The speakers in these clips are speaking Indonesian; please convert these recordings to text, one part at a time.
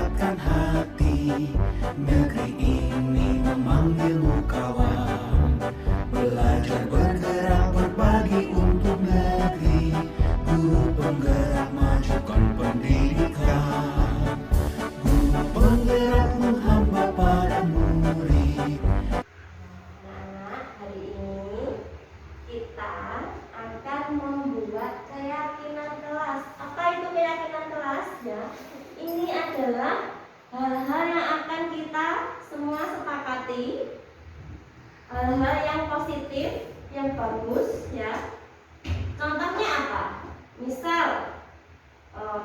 kuatkan hati. Negeri ini memanggilmu kawan. Belajar bergerak berbagi untuk negeri. Guru penggerak majukan pendidikan. Guru penggerak menghamba pada murid. Anak-anak, hari ini kita akan membuat keyakinan kelas. Apa itu keyakinan kelas? Ya, ini adalah hal-hal yang akan kita semua sepakati, hal-hal yang positif, yang bagus, ya. Contohnya apa? Misal,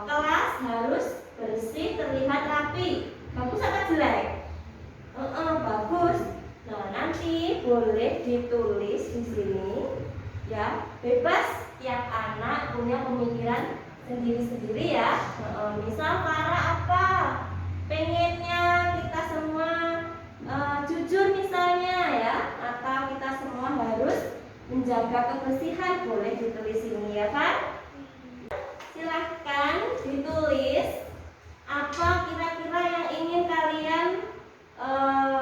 kelas harus bersih, terlihat rapi. Bagus apa jelek? Bagus. Nah, nanti boleh ditulis di sini, ya. Bebas, tiap anak punya pemikiran sendiri-sendiri, ya. Misal Farah apa? Pengennya kita semua jujur misalnya, ya. Atau kita semua harus menjaga kebersihan, boleh ditulis sini, ya kan? Silahkan ditulis apa kira-kira yang ingin kalian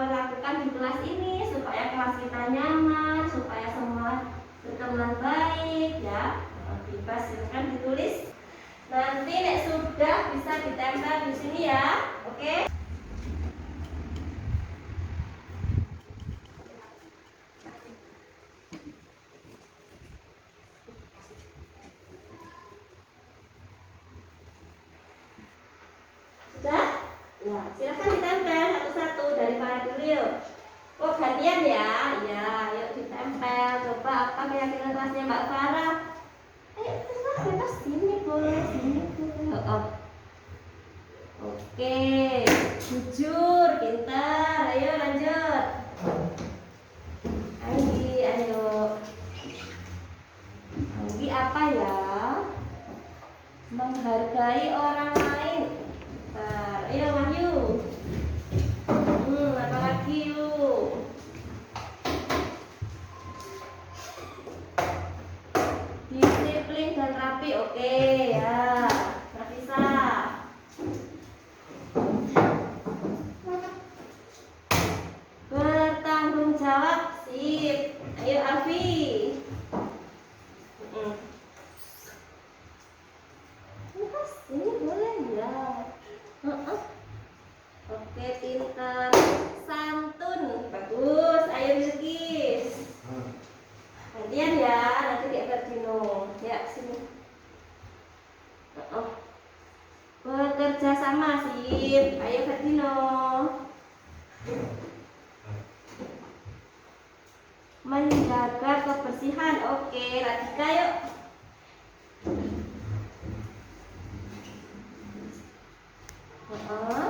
lakukan di kelas ini supaya kelas kita nyaman, supaya semua berteman baik, ya. Bebas, silahkan ditulis. Nanti nek sudah bisa ditempel di sini, ya. Oke. Sudah? Ya, silahkan ditempel satu-satu dari Farah dulu yuk. Oh, gantian ya? Ya, yuk ditempel. Coba apa keyakinan kelasnya Mbak Farah? Ayo, terserah bebas, sini boleh, sini boleh. Oke, jujur, pintar. Ayo lanjut. Ayo. Anggi apa ya? Menghargai orang lain. Ayo Wahyu. Apa lagi yuk? Disiplin dan rapi, oke ya. Nafisa. Bertanggung jawab, sip. Ayo Alfi. Ini boleh ya. Oke, pintar. Santun, bagus. Ayo Bilkis. Gantian ya, nanti kayak Ferdino. Ya, sini. Bekerja sama, sip. Ayo Ferdino. Menjaga kebersihan, oke. Radika yuk.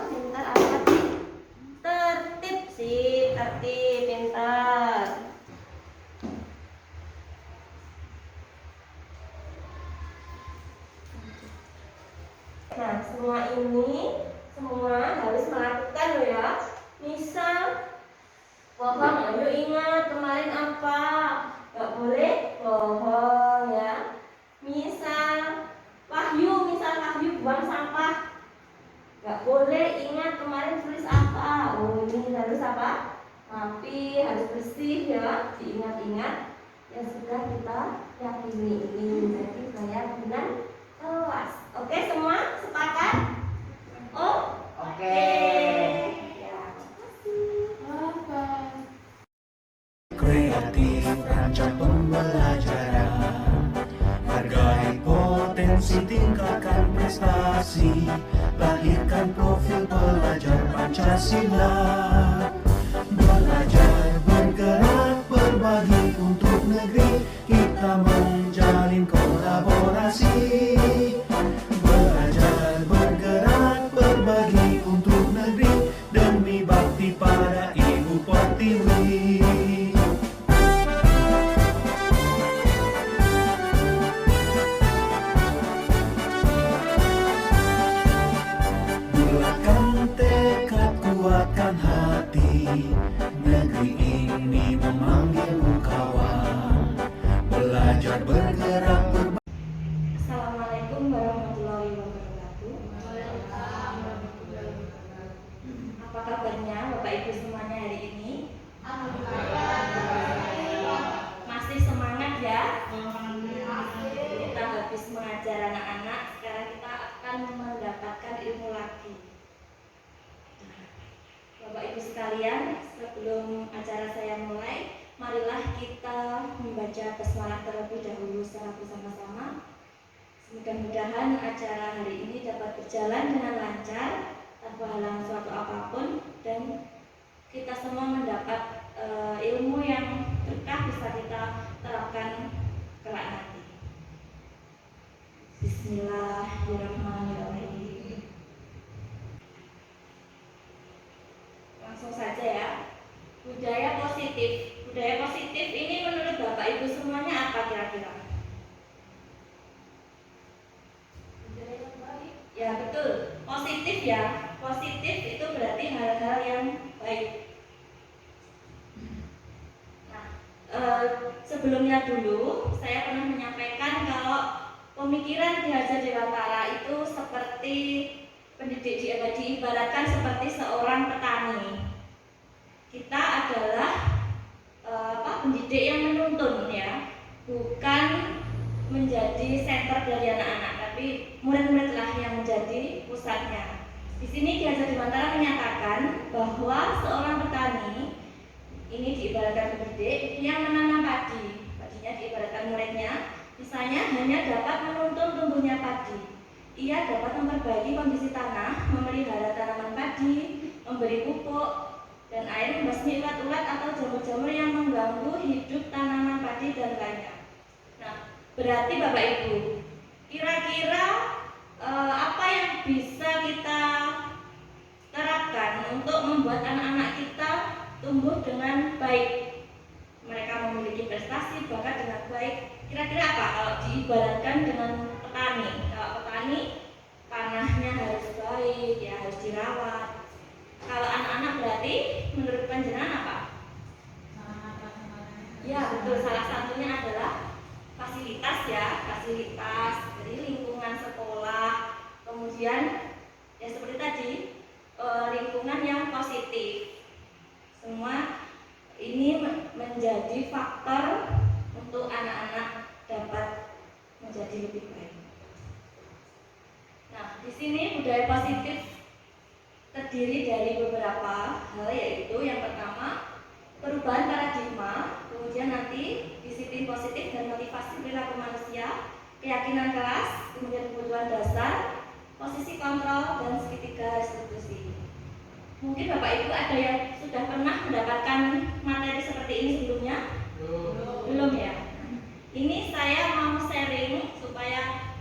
Pintar apa sih? Tertib sih, tertib, pintar. Nah, semua harus melakukan loh ya. Misal bohong, ayo ingat kemarin apa? Gak boleh bohong ya. Misal Wahyu buang sampah. Gak boleh ingat kemarin tulis apa. Oh, ini harus apa? Rapi, harus bersih ya. Diingat-ingat yang sudah kita yakini ini menjadi keyakinan kelas. Oke, semua sepakat? Oh, oke. Ya, makasih. Kreatif rancang pembelajaran. Hargai potensi, tingkatkan prestasi. Lahirkan profil pelajar Pancasila. Belajar bergerak berbagi untuk negeri. Kita menjalin kolaborasi. Belajar bergerak berbagi untuk negeri. Demi bakti pada Ibu Pertiwi. Kuatkan hati, negeri ini memanggilmu kawan. Belajar bergerak Assalamualaikum warahmatullahi wabarakatuh. kabarnya Bapak Ibu semuanya hari ini? Masih semangat ya? Kita habis mengajar anak-anak, sekarang kita akan mendapatkan ilmu lagi. Bapak Ibu sekalian, sebelum acara saya mulai, marilah kita membaca basmalah terlebih dahulu secara bersama-sama. Mudah-mudahan acara hari ini dapat berjalan dengan lancar, tanpa halangan suatu apapun, dan kita semua mendapat ilmu yang berkah bisa kita terapkan kelak nanti. Bismillahirrahmanirrahim. Langsung saja ya. Budaya positif. Budaya positif ini menurut Bapak Ibu semuanya apa kira-kira? Ya betul, positif ya. Positif itu berarti hal-hal yang baik. Nah, sebelumnya dulu saya pernah menyampaikan kalau pemikiran Ki Hajar Dewantara itu seperti pendidik, diibaratkan seperti seorang petani. Kita adalah pendidik yang menuntun ya, bukan menjadi center dari anak-anak, tapi murid-muridlah yang menjadi pusatnya. Di sini Ki Hajar Dewantara menyatakan bahwa seorang petani ini diibaratkan pendidik yang menanam padi. Padinya diibaratkan muridnya, misalnya hanya dapat menuntun tumbuhnya padi. Ia dapat memperbaiki kondisi tanah, memelihara tanaman padi, memberi pupuk dan air, membasmi ulat-ulat atau jamur-jamur yang mengganggu hidup tanaman padi dan lainnya. Nah, berarti Bapak Ibu, kira-kira apa yang bisa kita terapkan untuk membuat anak-anak kita tumbuh dengan baik, mereka memiliki prestasi bahkan dengan baik? Kira-kira apa kalau diibaratkan dengan petani? Kalau petani, tanahnya harus baik, ya harus dirawat. Kalau anak-anak berarti menurut panjenengan apa? Ya betul, salah satunya adalah fasilitas ya, fasilitas dari lingkungan sekolah, kemudian ya seperti tadi lingkungan yang positif. Semua ini menjadi faktor untuk anak-anak dapat menjadi lebih baik. Nah, di sini budaya positif terdiri dari beberapa hal, yaitu yang pertama perubahan paradigma, kemudian nanti disiplin positif dan motivasi perilaku manusia, keyakinan kelas, kemudian kebutuhan dasar, posisi kontrol, dan segitiga restitusi. Mungkin Bapak Ibu ada yang sudah pernah mendapatkan materi seperti ini sebelumnya? Belum ya? Ini saya mau sharing supaya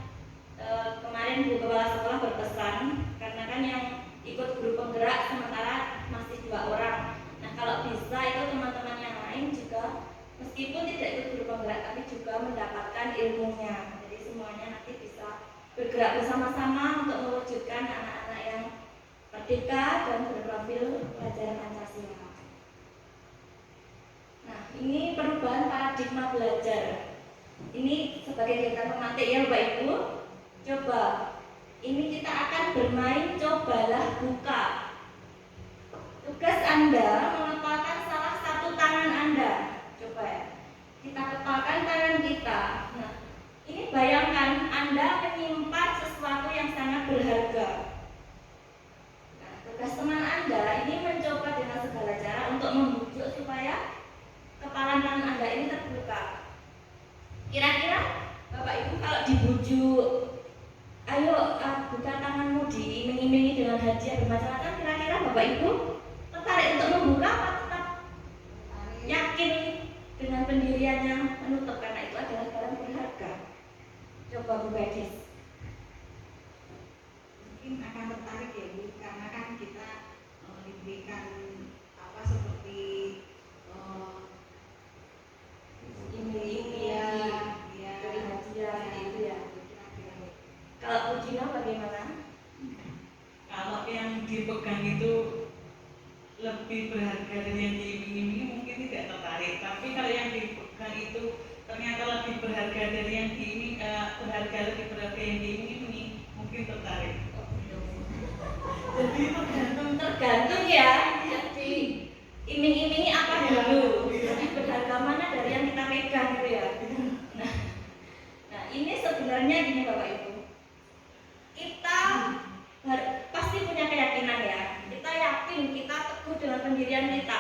kemarin Bu Kepala Sekolah berpesan, karena kan yang ikut grup penggerak sementara masih 2 orang. Nah, kalau bisa itu teman-teman yang lain juga meskipun tidak ikut grup penggerak tapi juga mendapatkan ilmunya. Jadi semuanya nanti bisa bergerak bersama-sama untuk mewujudkan anak-anak yang merdeka dan berprofil pelajaran Pancasila. Nah, ini perubahan paradigma belajar. Ini sebagai kegiatan pemantik ya Bapak Ibu. Coba, ini kita akan bermain cobalah buka. Tugas Anda mengepalkan salah satu tangan Anda. Coba ya, kita kepalkan tangan kita. Nah, ini bayangkan Anda menyimpan sesuatu yang sangat berharga. Nah, tugas teman Anda ini mencoba dengan segala cara untuk membujuk supaya kepalan tangan Anda ini terbuka. Kira-kira Bapak Ibu kalau dibujuk, ayo buka tanganmu, diiming-imingi dengan hadiah bermacam-macam, kira-kira Bapak Ibu tertarik untuk membuka apa tetap yakin dengan pendiriannya menutup karena itu adalah barang berharga? Coba Bu Gadis. Mungkin akan tertarik ya Bu, karena kan kita diberikan seperti Iming-iming ya, dari hadiah itu ya. Kalau Bu Gina bagaimana? Kalau yang dipegang itu lebih berharga dari yang diiming-imingi mungkin tidak tertarik. Tapi kalau yang dipegang itu ternyata lebih berharga dari yang lebih berharga yang diiming-imingi, mungkin tertarik. Jadi tergantung tergantung ya, di iming-imingi apa dulu, lebih berharga mana dari yang kita pegang gitu ya. Nah, nah ini sebenarnya gini Bapak Ibu, kita pasti punya keyakinan ya, kita yakin, kita teguh dengan pendirian kita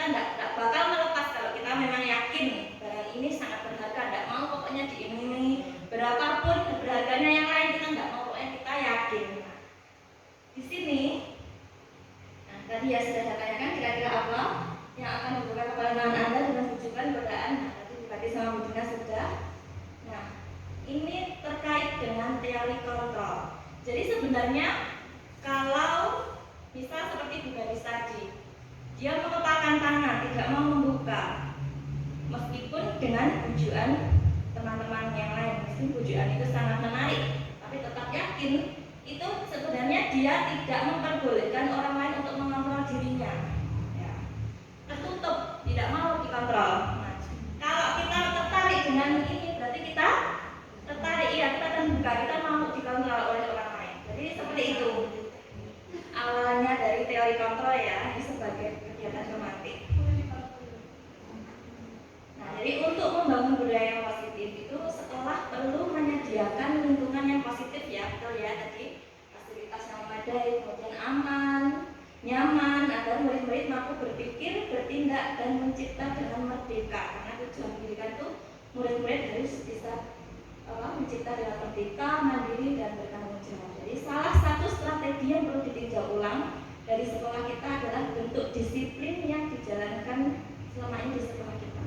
tidak bakal melepas kalau kita memang yakin barang ini sangat berharga, tidak mau pokoknya diiming-imingi berapapun berharganya yang lain, kita tidak mau, pokoknya kita yakin. Nah, di sini, nah tadi ya sudah saya tanyakan kira-kira apa yang akan membuka kepandangan Anda dengan tujuan godaan. Nah tadi tadi sama Bu Dina sudah. Nah ini terkait dengan teori kontrol. Jadi sebenarnya kalau misal seperti Bu Gadis tadi, dia mengepalkan tangan, tidak mau membuka, meskipun dengan bujuan teman-teman yang lain, meskipun bujuan itu sangat menarik, tapi tetap yakin itu sebenarnya dia tidak memperbolehkan orang lain untuk mengontrol dirinya. Ya. Tertutup, tidak mau dikontrol. Nah, kalau kita tertarik dengan ini, berarti kita tertarik, ya kita akan buka, kita mau dikontrol oleh orang lain. Jadi seperti itu. Awalnya dari teori kontrol ya, ini sebagai kegiatan romantik. Nah, jadi untuk membangun budaya yang positif itu sekolah perlu menyediakan lingkungan yang positif ya, betul ya tadi, fasilitas yang memadai, kemudian aman, nyaman, agar murid-murid mampu berpikir, bertindak, dan mencipta dengan merdeka. Karena tujuan pendidikan itu murid-murid harus bisa mencipta dengan merdeka, mandiri, dan bertanggung jawab. Jadi salah satu strategi yang perlu ditinjau ulang dari sekolah kita adalah bentuk disiplin yang dijalankan selama ini di sekolah kita.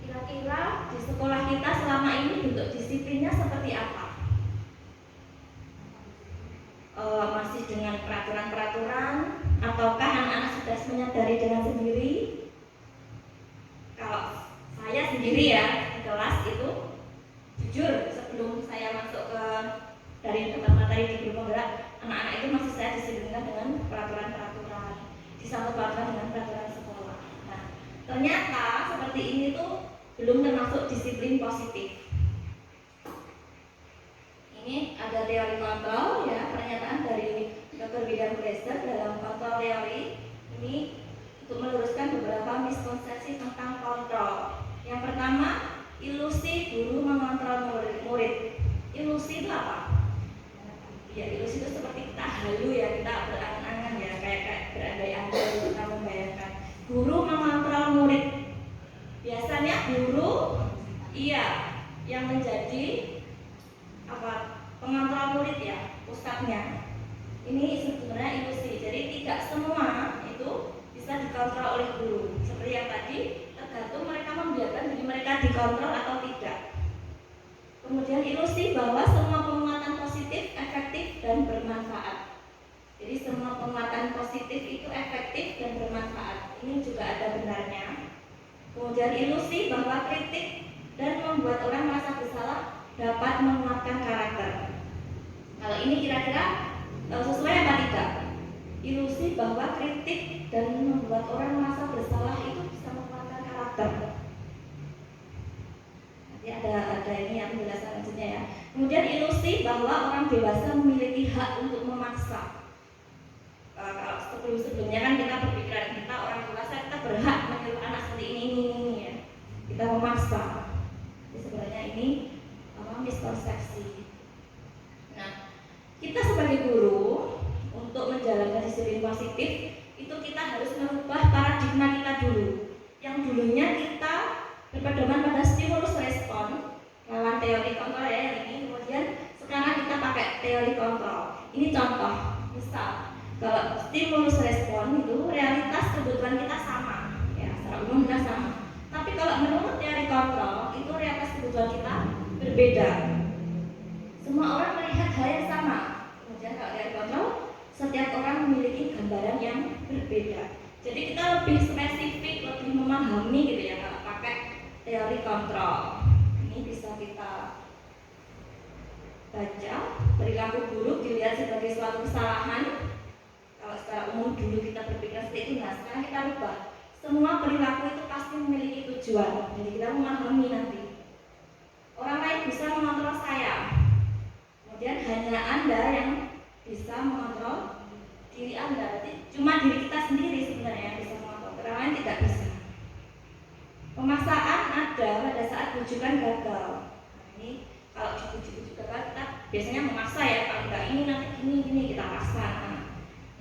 Kira-kira di sekolah kita selama ini bentuk disiplinnya seperti apa? Masih dengan peraturan-peraturan, ataukah anak-anak sudah menyadari dengan sendiri? Kalau saya sendiri ya di kelas itu, jujur sebelum saya masuk ke dari tempat materi di guru penggerak, anak-anak itu masih saya disiplinkan dengan peraturan-peraturan, disambut peraturan dengan peraturan sekolah. Nah, ternyata seperti ini tuh belum termasuk disiplin positif. Ini ada teori kontrol ya, pernyataan dari Dr. William Glaser dalam kontrol teori ini untuk meluruskan beberapa miskonsepsi tentang kontrol. Yang pertama, ilusi guru mengontrol murid. Ilusi itu apa? Ya, ilusi itu seperti kita halu ya, kita berangan-angan ya, kayak berandai-andai, kita membayangkan guru mengontrol murid. Biasanya guru yang menjadi pengontrol murid ya, ustadznya. Ini sebenarnya ilusi. Jadi tidak semua itu bisa dikontrol oleh guru. Seperti yang tadi, tergantung mereka membiarkan diri mereka dikontrol atau tidak. Kemudian ilusi bahwa semua penguatan positif, efektif, dan bermanfaat. Jadi semua penguatan positif itu efektif dan bermanfaat. Ini juga ada benarnya. Kemudian ilusi bahwa kritik dan membuat orang merasa bersalah dapat menguatkan karakter. Kalau ini kira-kira sesuai apa tidak? Ilusi bahwa kritik dan membuat orang merasa bersalah itu bisa menguatkan karakter. Nanti ada ini yang penjelasan maksudnya ya. Kemudian ilusi bahwa orang dewasa memiliki hak untuk memaksa. Kalau sebelumnya kan kita berpikiran kita orang dewasa kita berhak menyuruh anak seperti ini ya. Kita memaksa. Jadi sebenarnya ini miskonsepsi. Nah, kita sebagai guru untuk menjalankan disiplin positif itu kita harus merubah paradigma kita dulu. Yang dulunya kita berpedoman pada stimulus respon lawan teori kontrol ya yang ini, kemudian sekarang kita pakai teori kontrol. Ini contoh, misal kalau stimulus respon itu realitas kebutuhan kita sama, ya secara umum kita sama. Tapi kalau menurut teori kontrol itu realitas kebutuhan kita berbeda. Semua orang melihat hal yang sama. Kemudian kalau teori kontrol, setiap orang memiliki gambaran yang berbeda. Jadi kita lebih spesifik, lebih memahami gitu ya kalau pakai teori kontrol. Ini bisa kita baca. Perilaku buruk dilihat sebagai suatu kesalahan. Kalau secara umum dulu kita berpikir seperti itu, nah sekarang kita rubah. Semua perilaku itu pasti memiliki tujuan. Jadi kita memahami nanti. Orang lain bisa mengontrol saya. Kemudian hanya Anda yang bisa mengontrol diri Anda, berarti cuma diri kita sendiri sebenarnya yang bisa mengontrol, orang lain tidak bisa. Pemaksaan ada pada saat bujukan gagal. Nah, ini kalau dibujuk gagal kita biasanya memaksa ya, kalau enggak ini nanti gini kita paksa.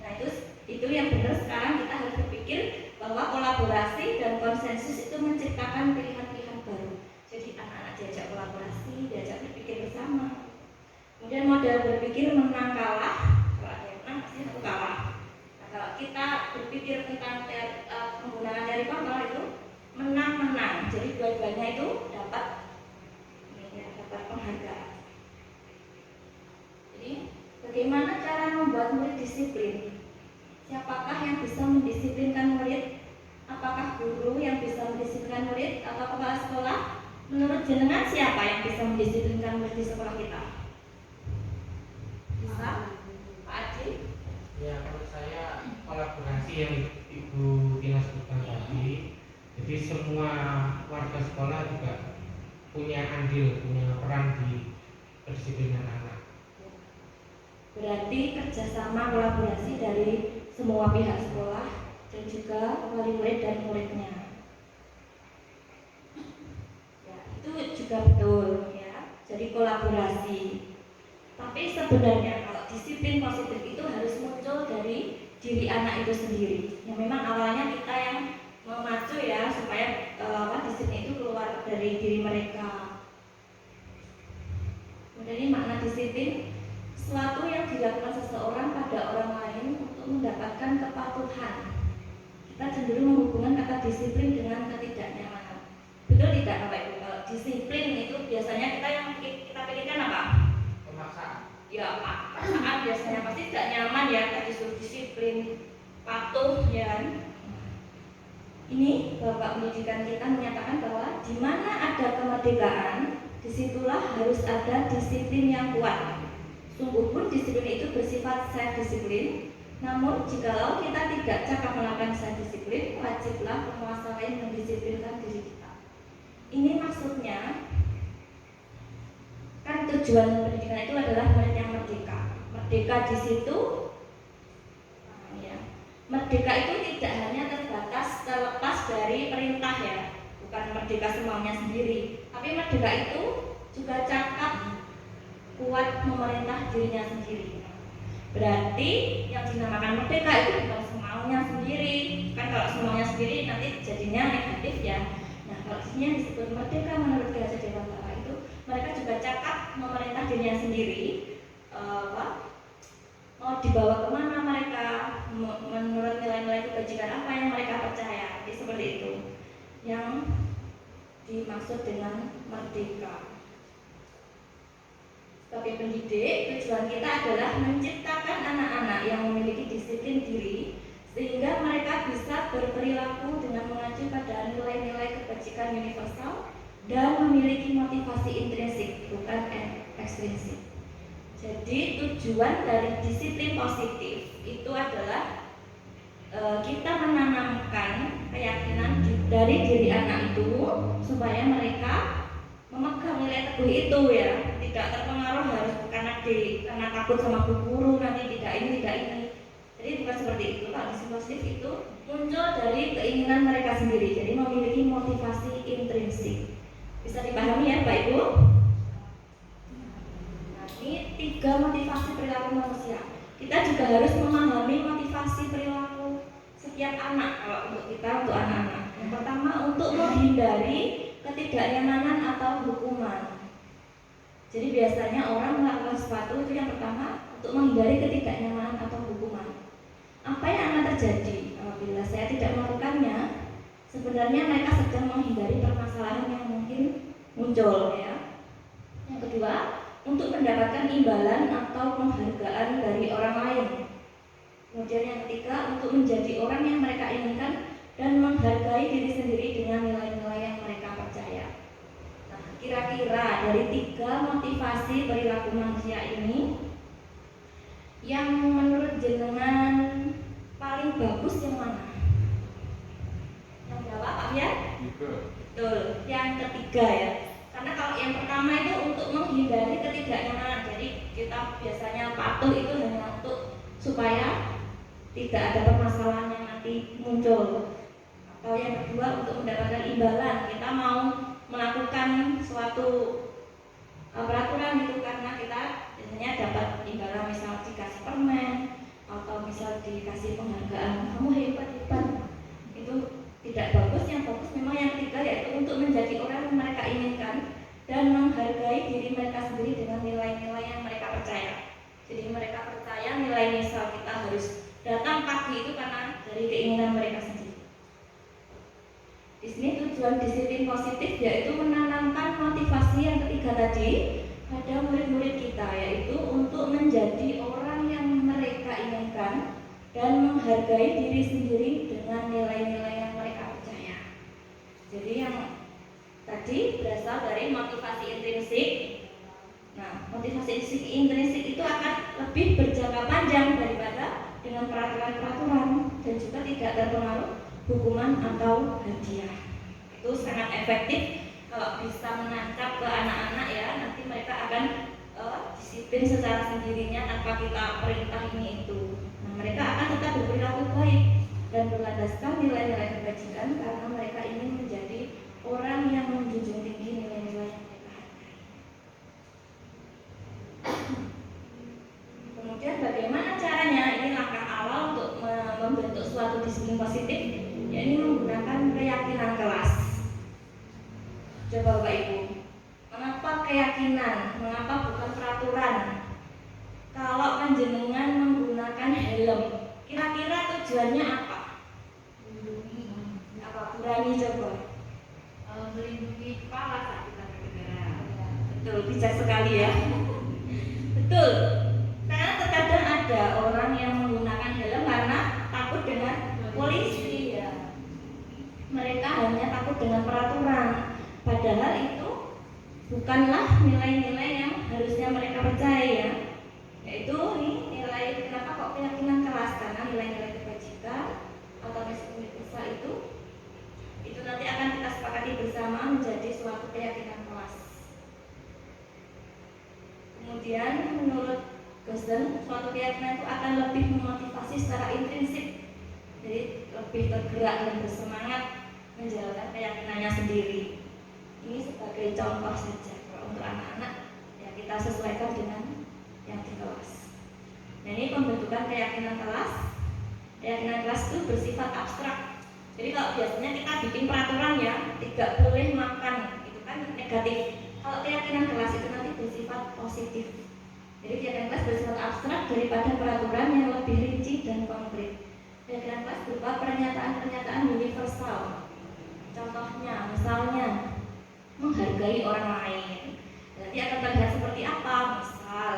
Nah itu yang benar. Sekarang kita harus berpikir bahwa kolaborasi dan konsensus itu menciptakan pilihan-pilihan baru. Jadi anak-anak diajak kolaborasi, diajak berpikir bersama. Kemudian model berpikir menang kalah. Kalau ada yang menang pasti satu kalah. Nah, kalau kita berpikir tentang penggunaan teori kontrol itu menang-menang. Jadi dua-duanya itu dapat penghargaan. Jadi bagaimana cara membuat murid disiplin? Siapakah yang bisa mendisiplinkan murid? Apakah guru yang bisa mendisiplinkan murid atau kepala sekolah? Menurut jenengan siapa yang bisa mendisiplinkan murid di sekolah kita? Bisa? Pak Aji? Ya, menurut saya kolaborasi yang Ibu Tina sebutkan tadi. Jadi semua warga sekolah juga punya andil, punya peran di pendisiplinan anak. Berarti kerjasama kolaborasi dari semua pihak sekolah dan juga wali murid dan muridnya. Ya, itu juga betul ya. Jadi kolaborasi. Tapi sebenarnya kalau disiplin positif itu harus muncul dari diri anak itu sendiri. Ya memang awalnya kita yang memacu ya supaya disiplin itu keluar dari diri mereka. Kemudian ini makna disiplin, sesuatu yang dilakukan seseorang pada orang lain untuk mendapatkan kepatuhan. Kita cenderung menghubungkan kata disiplin dengan ketidaknyamanan. Betul tidak Bapak Ibu? Kalau disiplin itu biasanya kita pikirkan apa? Pemaksaan. Ya paksaan biasanya pasti tidak nyaman ya, kita disuruh disiplin, patuh ya kan? Ini Bapak pendidikan kita menyatakan bahwa di mana ada kemerdekaan, disitulah harus ada disiplin yang kuat. Sungguh pun disiplin itu bersifat self-disiplin. Namun jikalau kita tidak cakap melakukan self-disiplin, wajiblah penguasa lain mendisiplinkan diri kita. Ini maksudnya, kan tujuan pendidikan itu adalah murid yang merdeka. Merdeka di situ, merdeka itu tidak hanya terlepas dari perintah ya, bukan merdeka semaunya sendiri, tapi merdeka itu juga cakap kuat memerintah dirinya sendiri. Berarti yang dinamakan merdeka itu bukan semaunya sendiri. Kan kalau semaunya sendiri nanti jadinya negatif ya. Nah kalau disini disebut merdeka menurut Gajah Dewantara itu mereka juga cakap memerintah dirinya sendiri. Mau dibawa kemana mereka, menurut nilai-nilai kebajikan apa yang mereka percaya. Jadi seperti itu yang dimaksud dengan merdeka. Sebagai pendidik, tujuan kita adalah menciptakan anak-anak yang memiliki disiplin diri sehingga mereka bisa berperilaku dengan mengacu pada nilai-nilai kebajikan universal dan memiliki motivasi intrinsik, bukan ekstrinsik. Jadi tujuan dari disiplin positif itu adalah kita menanamkan keyakinan dari diri anak itu supaya mereka memegang nilai teguh itu ya, tidak terpengaruh harus karena takut sama guru nanti tidak ini. Jadi bukan seperti itu. Kalau disiplin positif itu muncul dari keinginan mereka sendiri, jadi memiliki motivasi intrinsik. Bisa dipahami ya Bapak Ibu? Nah, ini 3 motivasi perilaku manusia. Kita juga harus memahami motivasi perilaku setiap anak. Kalau untuk kita, untuk anak-anak, yang pertama untuk menghindari ketidaknyamanan atau hukuman. Jadi biasanya orang melakukan sesuatu itu yang pertama untuk menghindari ketidaknyamanan atau hukuman. Apa yang akan terjadi apabila saya tidak melakukannya? Sebenarnya mereka sedang menghindari permasalahan yang mungkin muncul ya. Yang kedua, untuk mendapatkan imbalan atau penghargaan dari orang lain. Kemudian yang ketiga, untuk menjadi orang yang mereka inginkan dan menghargai diri sendiri dengan nilai-nilai yang mereka percaya. Nah, kira-kira dari 3 motivasi perilaku manusia ini, yang menurut jenengan paling bagus yang mana? Yang berapa Pak ya? Betul, yang ketiga ya. Karena kalau yang pertama itu untuk menghindari ketidaknyamanan. Jadi kita biasanya patuh itu hanya untuk supaya tidak ada permasalahan yang nanti muncul. Atau yang kedua, untuk mendapatkan imbalan, kita mau melakukan suatu peraturan itu karena kita biasanya dapat imbalan, misal dikasih permen atau misal dikasih penghargaan, kamu hebat, itu tidak bagus. Yang bagus memang yang ketiga, yaitu untuk menjadi orang yang mereka inginkan dan menghargai diri mereka sendiri dengan nilai-nilai yang mereka percaya. Jadi mereka percaya nilai, misal kita harus datang pagi itu karena dari keinginan mereka sendiri. Di sini tujuan disiplin positif yaitu menanamkan motivasi yang ketiga tadi pada murid-murid kita, yaitu untuk menjadi orang yang mereka inginkan dan menghargai diri sendiri dengan nilai-nilai yang mereka percaya. Jadi yang tadi berasal dari motivasi intrinsik. Nah, motivasi intrinsik itu akan lebih berjangka panjang daripada dengan peraturan-peraturan dan juga tidak terpengaruh hukuman atau hadiah. Itu sangat efektif kalau bisa menancap ke anak-anak ya. Nanti mereka akan disiplin secara sendirinya tanpa kita perintah ini itu. Nah, mereka akan tetap berperilaku baik dan berlandaskan nilai-nilai kebajikan karena mereka ingin menjadi orang yang menjunjung tinggi nilai-nilai yang mereka hargai. Kemudian bagaimana caranya? Ini langkah awal untuk membentuk suatu disiplin positif, yaitu menggunakan keyakinan kelas. Coba Bapak Ibu, mengapa keyakinan? Mengapa bukan peraturan? Kalau panjenengan menggunakan helm, kira-kira tujuannya apa? Apa? Berani coba. Melindungi kepala saat kita berkendara. Betul, bijak sekali ya. Betul. Karena terkadang ada orang yang menggunakan helm karena takut dengan polisi ya. Mereka hanya takut dengan peraturan. Padahal itu bukanlah nilai-nilai yang harusnya mereka percaya. Yaitu nilai, kenapa kok keyakinan kelas? Karena nilai-nilai kebajikan atau disiplin itu nanti akan kita sepakati bersama menjadi suatu keyakinan kelas. Kemudian menurut Gosden, suatu keyakinan itu akan lebih memotivasi secara intrinsik, jadi lebih tergerak dan bersemangat menjalankan keyakinannya sendiri. Ini sebagai contoh saja. Kalau untuk anak-anak ya kita sesuaikan dengan yang di kelas. Nah, ini pembentukan keyakinan kelas. Keyakinan kelas itu bersifat abstrak. Jadi kalau biasanya kita bikin peraturan ya, tidak boleh makan, itu kan negatif. Kalau keyakinan kelas itu nanti bersifat positif. Jadi keyakinan kelas bersifat abstrak daripada peraturan yang lebih rinci dan konkret. Keyakinan kelas berupa pernyataan-pernyataan universal. Contohnya, misalnya menghargai orang lain. Nanti akan terlihat seperti apa? Misal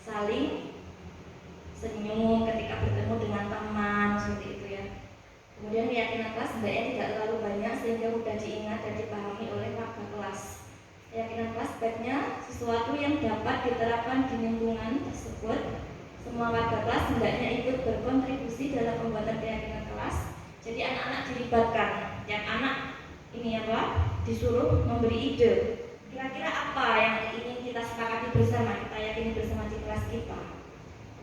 saling senyum ketika bertemu dengan teman, seperti itu ya. Kemudian keyakinan kelas sebaiknya tidak terlalu banyak sehingga mudah diingat dan dipahami oleh warga kelas. Keyakinan kelas sebaiknya sesuatu yang dapat diterapkan di lingkungan tersebut. Semua warga kelas hendaknya ikut berkontribusi dalam pembuatan keyakinan kelas. Jadi anak-anak dilibatkan. Yang anak ini disuruh memberi ide. Kira-kira apa yang ingin kita sepakati bersama, kita yakini bersama di kelas kita.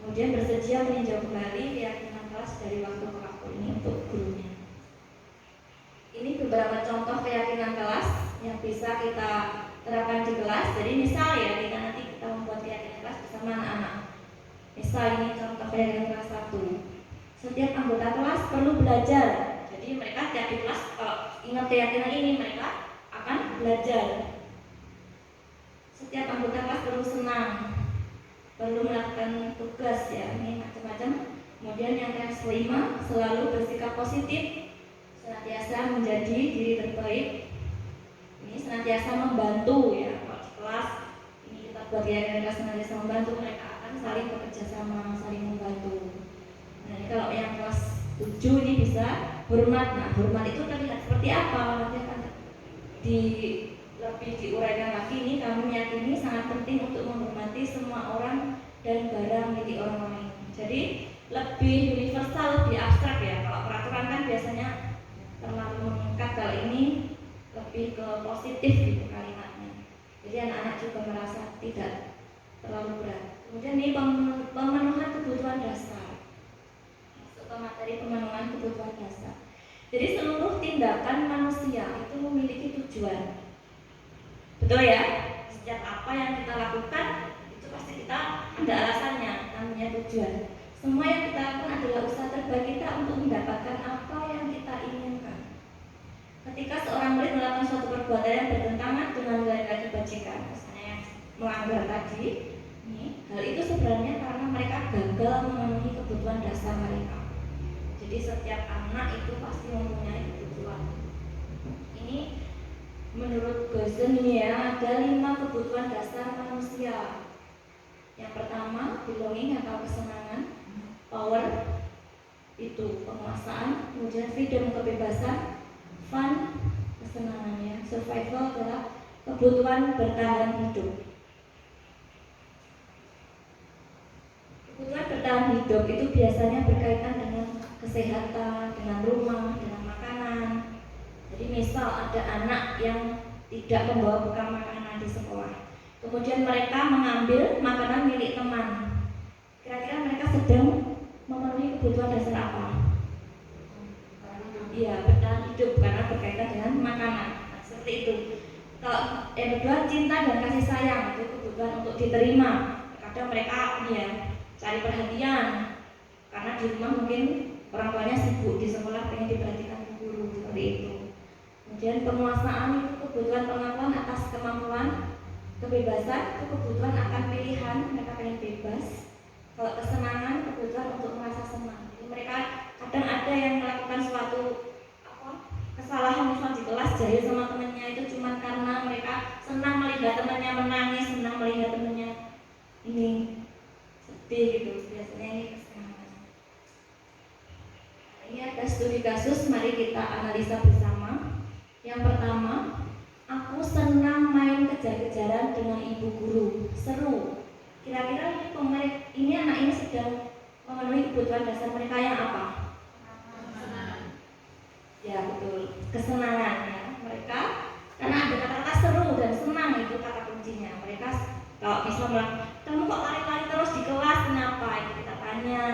Kemudian bersedia meninjau kembali keyakinan kelas dari waktu ke waktu ini untuk gurunya. Ini beberapa contoh keyakinan kelas yang bisa kita terapkan di kelas. Jadi misal ya, nanti kita membuat keyakinan kelas bersama anak-anak. Misal ini contoh keyakinan kelas 1. Setiap anggota kelas perlu belajar. Jadi mereka tiap di kelas kalau ingat keyakinan ini mereka akan belajar. Setiap anggota kelas perlu senang, perlu melakukan tugas ya, ini macam-macam. Kemudian yang kelima, selalu bersikap positif, senantiasa menjadi diri terbaik. Ini senantiasa membantu ya. Kalau di kelas ini kita buat keyakinan kelas senantiasa membantu, mereka akan saling bekerja sama, saling membantu. Nah, ini kalau yang kelas 7 ini bisa hormat. Nah, hormat itu terlihat seperti apa? Nanti akan lebih diuraikan lagi. Ini kami meyakini sangat penting untuk menghormati semua orang dan barang milik orang lain. Jadi lebih universal, lebih abstrak ya. Kalau peraturan kan biasanya terlalu mengikat, kalau ini lebih ke positif gitu kalimatnya. Jadi anak-anak juga merasa tidak terlalu berat. Kemudian ini pemenuhan kebutuhan dasar. Jadi seluruh tindakan manusia itu memiliki tujuan. Betul ya? Setiap apa yang kita lakukan itu pasti kita ada alasannya, namanya tujuan. Semua yang kita lakukan adalah usaha terbaik kita untuk mendapatkan apa yang kita inginkan. Ketika seorang murid melakukan suatu perbuatan yang bertentangan dengan nilai-nilai kebajikan, misalnya yang melanggar tadi, hal itu sebenarnya karena mereka gagal memenuhi kebutuhan dasar mereka. Jadi setiap anak itu pasti mempunyai kebutuhan. Ini menurut Gosen ini ya, ada 5 kebutuhan dasar manusia. Yang pertama, belonging atau kesenangan, power itu penguasaan, kemudian freedom kebebasan, fun kesenangannya, survival adalah kebutuhan bertahan hidup. Kebutuhan bertahan hidup itu biasanya berkaitan dengan kesehatan, dengan rumah, dengan makanan. Jadi misal ada anak yang tidak membawa bekal makanan di sekolah, kemudian mereka mengambil makanan milik teman. Kira-kira mereka sedang memenuhi kebutuhan dasar apa? Iya, bertahan hidup karena berkaitan dengan makanan. Nah, seperti itu. Kalau yang kedua, cinta dan kasih sayang itu kebutuhan untuk diterima. Kadang mereka cari perhatian karena di rumah mungkin orang tuanya sibuk, di sekolah pengen diperhatikan guru, seperti itu. Kemudian penguasaan itu kebutuhan pengakuan atas kemampuan, kebebasan itu kebutuhan akan pilihan, mereka pengen bebas. Kalau kesenangan, kebutuhan untuk merasa senang. Jadi mereka kadang ada yang melakukan suatu kesalahan, misal di kelas jahil sama temannya, itu cuma karena mereka senang melihat temannya menangis, senang melihat temannya ini sedih gitu. Biasanya ini kesenangan. Ini ada studi kasus, mari kita analisa bersama. Yang pertama, aku senang main kejar-kejaran dengan ibu guru, seru. Kira-kira ini anak ini sedang memenuhi kebutuhan dasar mereka yang apa? Ya betul, kesenangan ya. Mereka karena ada kata-kata seru dan senang, itu kata kuncinya. Mereka kalau bisa bilang, kamu kok lari-lari terus di kelas, kenapa? Itu kita tanya,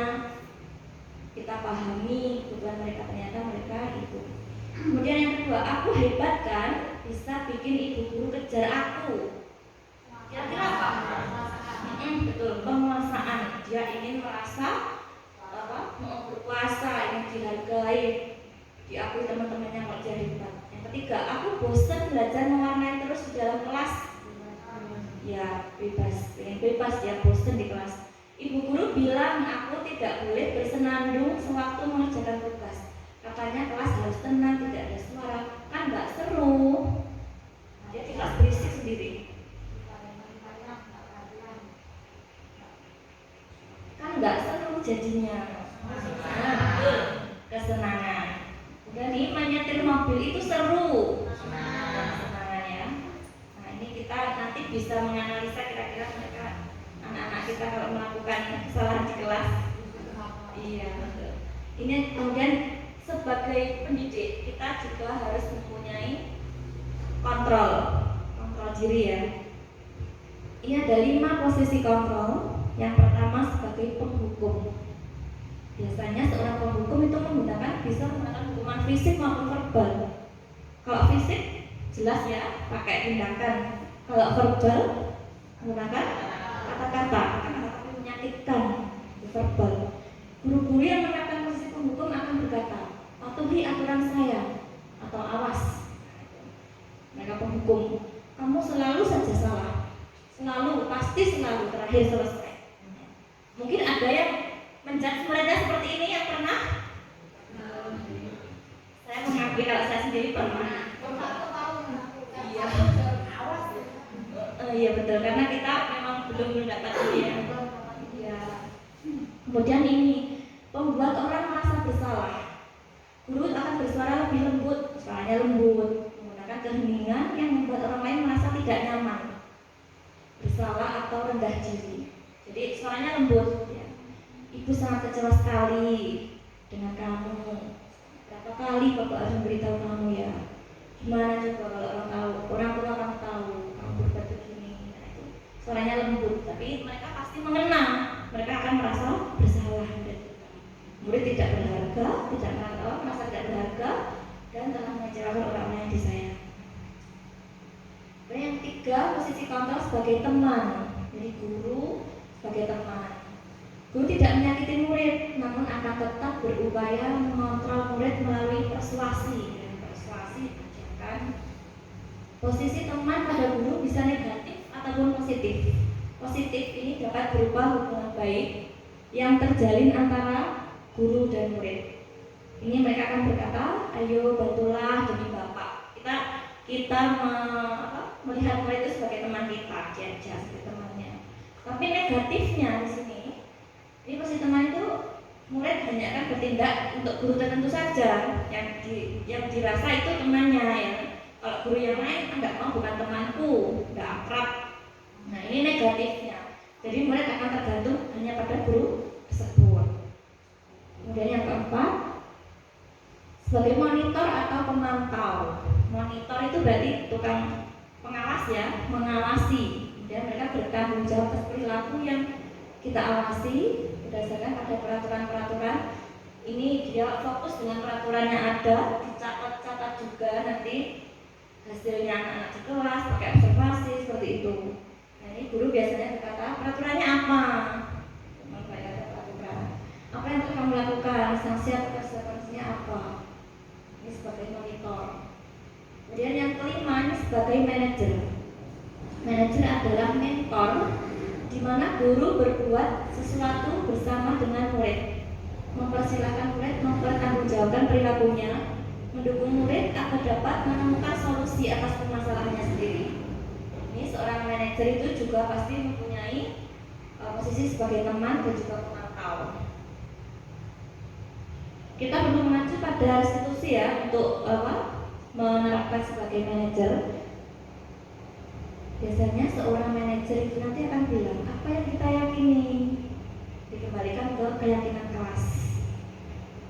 kita pahami kebutuhan mereka, ternyata mereka itu. Kemudian yang kedua, aku hebat kan, bisa bikin ibu guru kejar aku. Kira-kira apa? Betul, penguasaan. Dia ingin merasa berkuasa, ingin dihargai, diakui teman-temannya kalau dia hebat. Yang ketiga, aku bosan belajar mewarnai terus di dalam kelas. Ya bebas, pengen bebas, dia bosan di kelas. Ibu guru bilang aku tidak boleh bersenandung sewaktu mengerjakan tugas. Katanya kelas harus tenang, tidak ada suara, kan nggak seru. Dia di kelas berisik sendiri. Kan nggak seru jadinya. Betul, kesenangan. Udah nih, menyetir mobil itu seru. Kesenangan ya. Nah ini kita nanti bisa menganalisa kira-kira mereka, anak-anak kita kalau melakukan kesalahan di kelas. Iya betul. Ini kemudian sebagai pendidik kita juga harus mempunyai kontrol diri ya. Ini ada 5 posisi kontrol. Yang pertama sebagai penghukum. Biasanya seorang penghukum itu menggunakan bisa menggunakan hukuman fisik maupun verbal. Kalau fisik jelas ya, pakai tindakan. Kalau verbal menggunakan kata-kata menyakitkan, verbal. Guru-guru yang menerapkan posisi penghukum akan berkata, patuhi aturan saya atau awas. Mereka penghukum, kamu selalu saja salah, selalu, pasti selalu, terakhir selesai. Mungkin ada yang menjudge muridnya seperti ini yang pernah? Saya mengakui kalau saya sendiri pernah. Iya. Iya betul, karena kita memang belum mendapat ya. Ya. Kemudian ini membuat orang merasa bersalah. Guru akan bersuara lebih lembut, suaranya lembut, menggunakan keheningan yang membuat orang lain merasa tidak nyaman, bersalah atau rendah diri. Jadi suaranya lembut. Ya. Ibu sangat kecewa sekali dengan kamu. Berapa kali Bapak harus memberitahu kamu ya? Gimana coba kalau orang tua kamu tahu kamu berbuat begini? Nah, itu suaranya lembut, tapi mereka pasti mengenang. Mereka akan merasa bersalah. Murid tidak berharap berharga, merasa tidak berharga, dan telah mengecewakan orang lain di saya. Dan yang ketiga, posisi kontrol sebagai teman. Jadi guru sebagai teman. Guru tidak menyakiti murid, namun akan tetap berupaya mengontrol murid melalui persuasi. Ajarkan. Posisi teman pada guru bisa negatif ataupun positif. Positif ini dapat berupa hubungan baik yang terjalin antara guru dan murid. Ini mereka akan berkata, ayo bantulah demi Bapak. Kita melihat murid itu sebagai teman kita, sebagai temannya. Tapi negatifnya di sini, ini posisi teman itu murid hanya akan bertindak untuk guru tertentu saja yang dirasa itu temannya ya. Kalau guru yang lain enggak mau, bukan temanku, enggak akrab. Nah ini negatifnya. Jadi murid akan tergantung hanya pada guru tersebut. Kemudian yang keempat, sebagai monitor atau pemantau. Monitor itu berarti tukang pengawas ya, mengawasi. Dan mereka bertanggung jawab atas perilaku yang kita awasi berdasarkan ada peraturan-peraturan. Ini dia fokus dengan peraturan yang ada, dicatat-catat juga nanti hasilnya anak-anak di kelas pakai observasi seperti itu. Nah ini guru biasanya berkata peraturannya apa? Ada peraturan. Apa yang telah kamu lakukan? Sanksi atau konsekuensinya apa? Ini sebagai monitor. Kemudian yang kelima ini sebagai manajer. Manajer adalah mentor, di mana guru berbuat sesuatu bersama dengan murid, mempersilahkan murid mempertanggungjawabkan perilakunya, mendukung murid agar dapat menemukan solusi atas permasalahannya sendiri. Ini seorang manajer itu juga pasti mempunyai posisi sebagai teman dan juga pemantau. Kita perlu mengacu pada institusi ya untuk menerapkan sebagai manajer. Biasanya seorang manajer itu nanti akan bilang apa yang kita yakini, dikembalikan ke keyakinan kelas.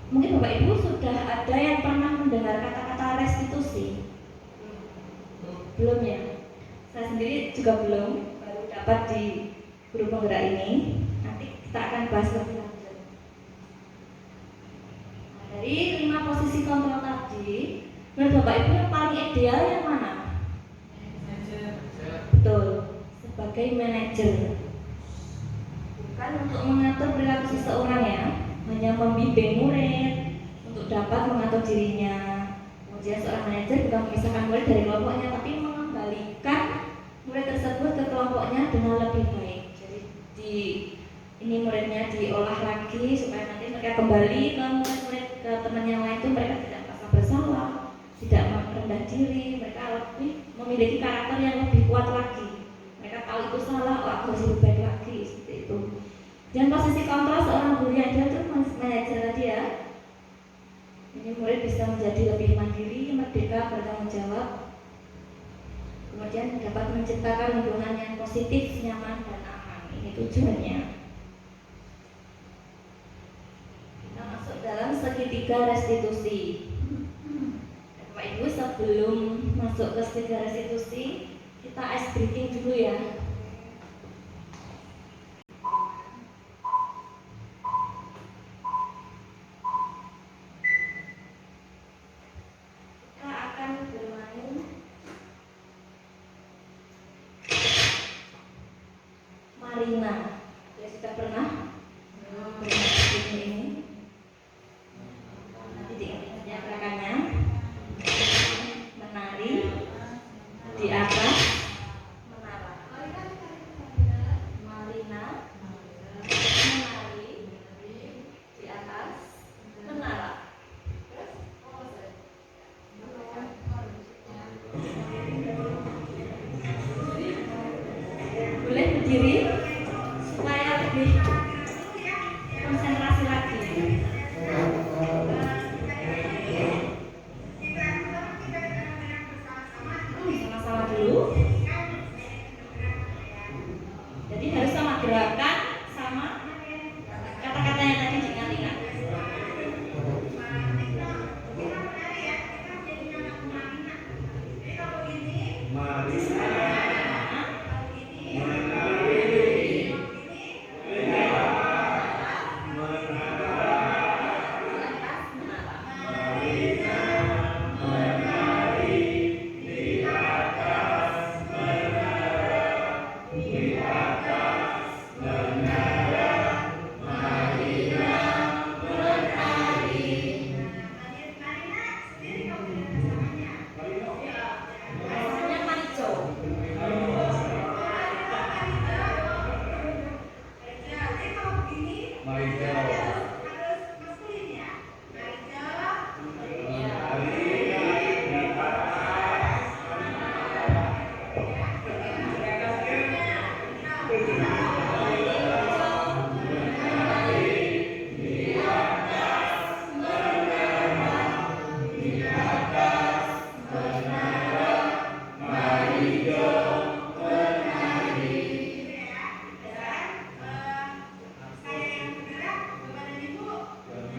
Mungkin Bapak Ibu sudah ada yang pernah mendengar kata-kata restitusi? Belum ya? Saya sendiri juga belum, baru dapat di guru penggerak ini. Nanti kita akan bahas lebih lanjut. Nah, dari 5 posisi kontrol tadi, menurut Bapak Ibu yang paling ideal yang mana? Betul, sebagai manajer. Bukan untuk mengatur perilaku seseorang ya, hanya membimbing murid untuk dapat mengatur dirinya. Kemudian seorang manajer bukan memisahkan murid dari kelompoknya, tapi mengembalikan murid tersebut ke kelompoknya dengan lebih baik. Jadi ini muridnya diolah lagi supaya nanti mereka kembali ke murid-murid, ke teman yang lain itu mereka tidak merasa bersalah, tidak merendah diri, mereka lebih memiliki karakter yang lebih kuat lagi. Mereka tahu itu salah, aku harus lebih baik lagi, seperti itu. Dan posisi kontrol seorang guru yang ideal itu manajer tadi ya. Ini murid bisa menjadi lebih mandiri, merdeka, bertanggung jawab. Kemudian dapat menciptakan lingkungan yang positif, nyaman, dan aman. Ini tujuannya. Kita masuk dalam segitiga restitusi. Bapak Ibu, sebelum masuk ke segitiga restitusi, kita ice breaking dulu ya. Kita akan bermain Marina. Ya sudah pernah bermain ini. Nanti diingat gerakannya. Menari di atas menara. Marina menari di atas menara. Boleh berdiri.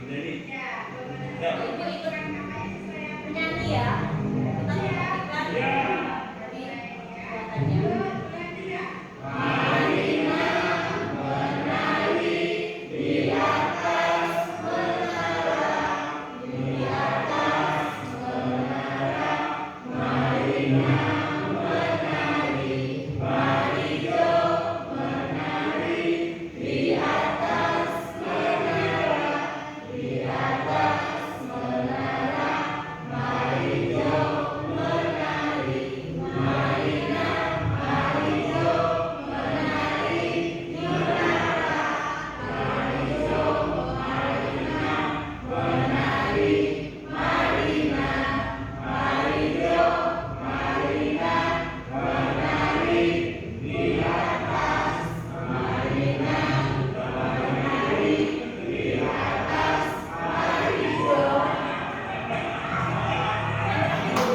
Ibu ikut menyanyi ya. Kita perhatikan dari kelihatannya.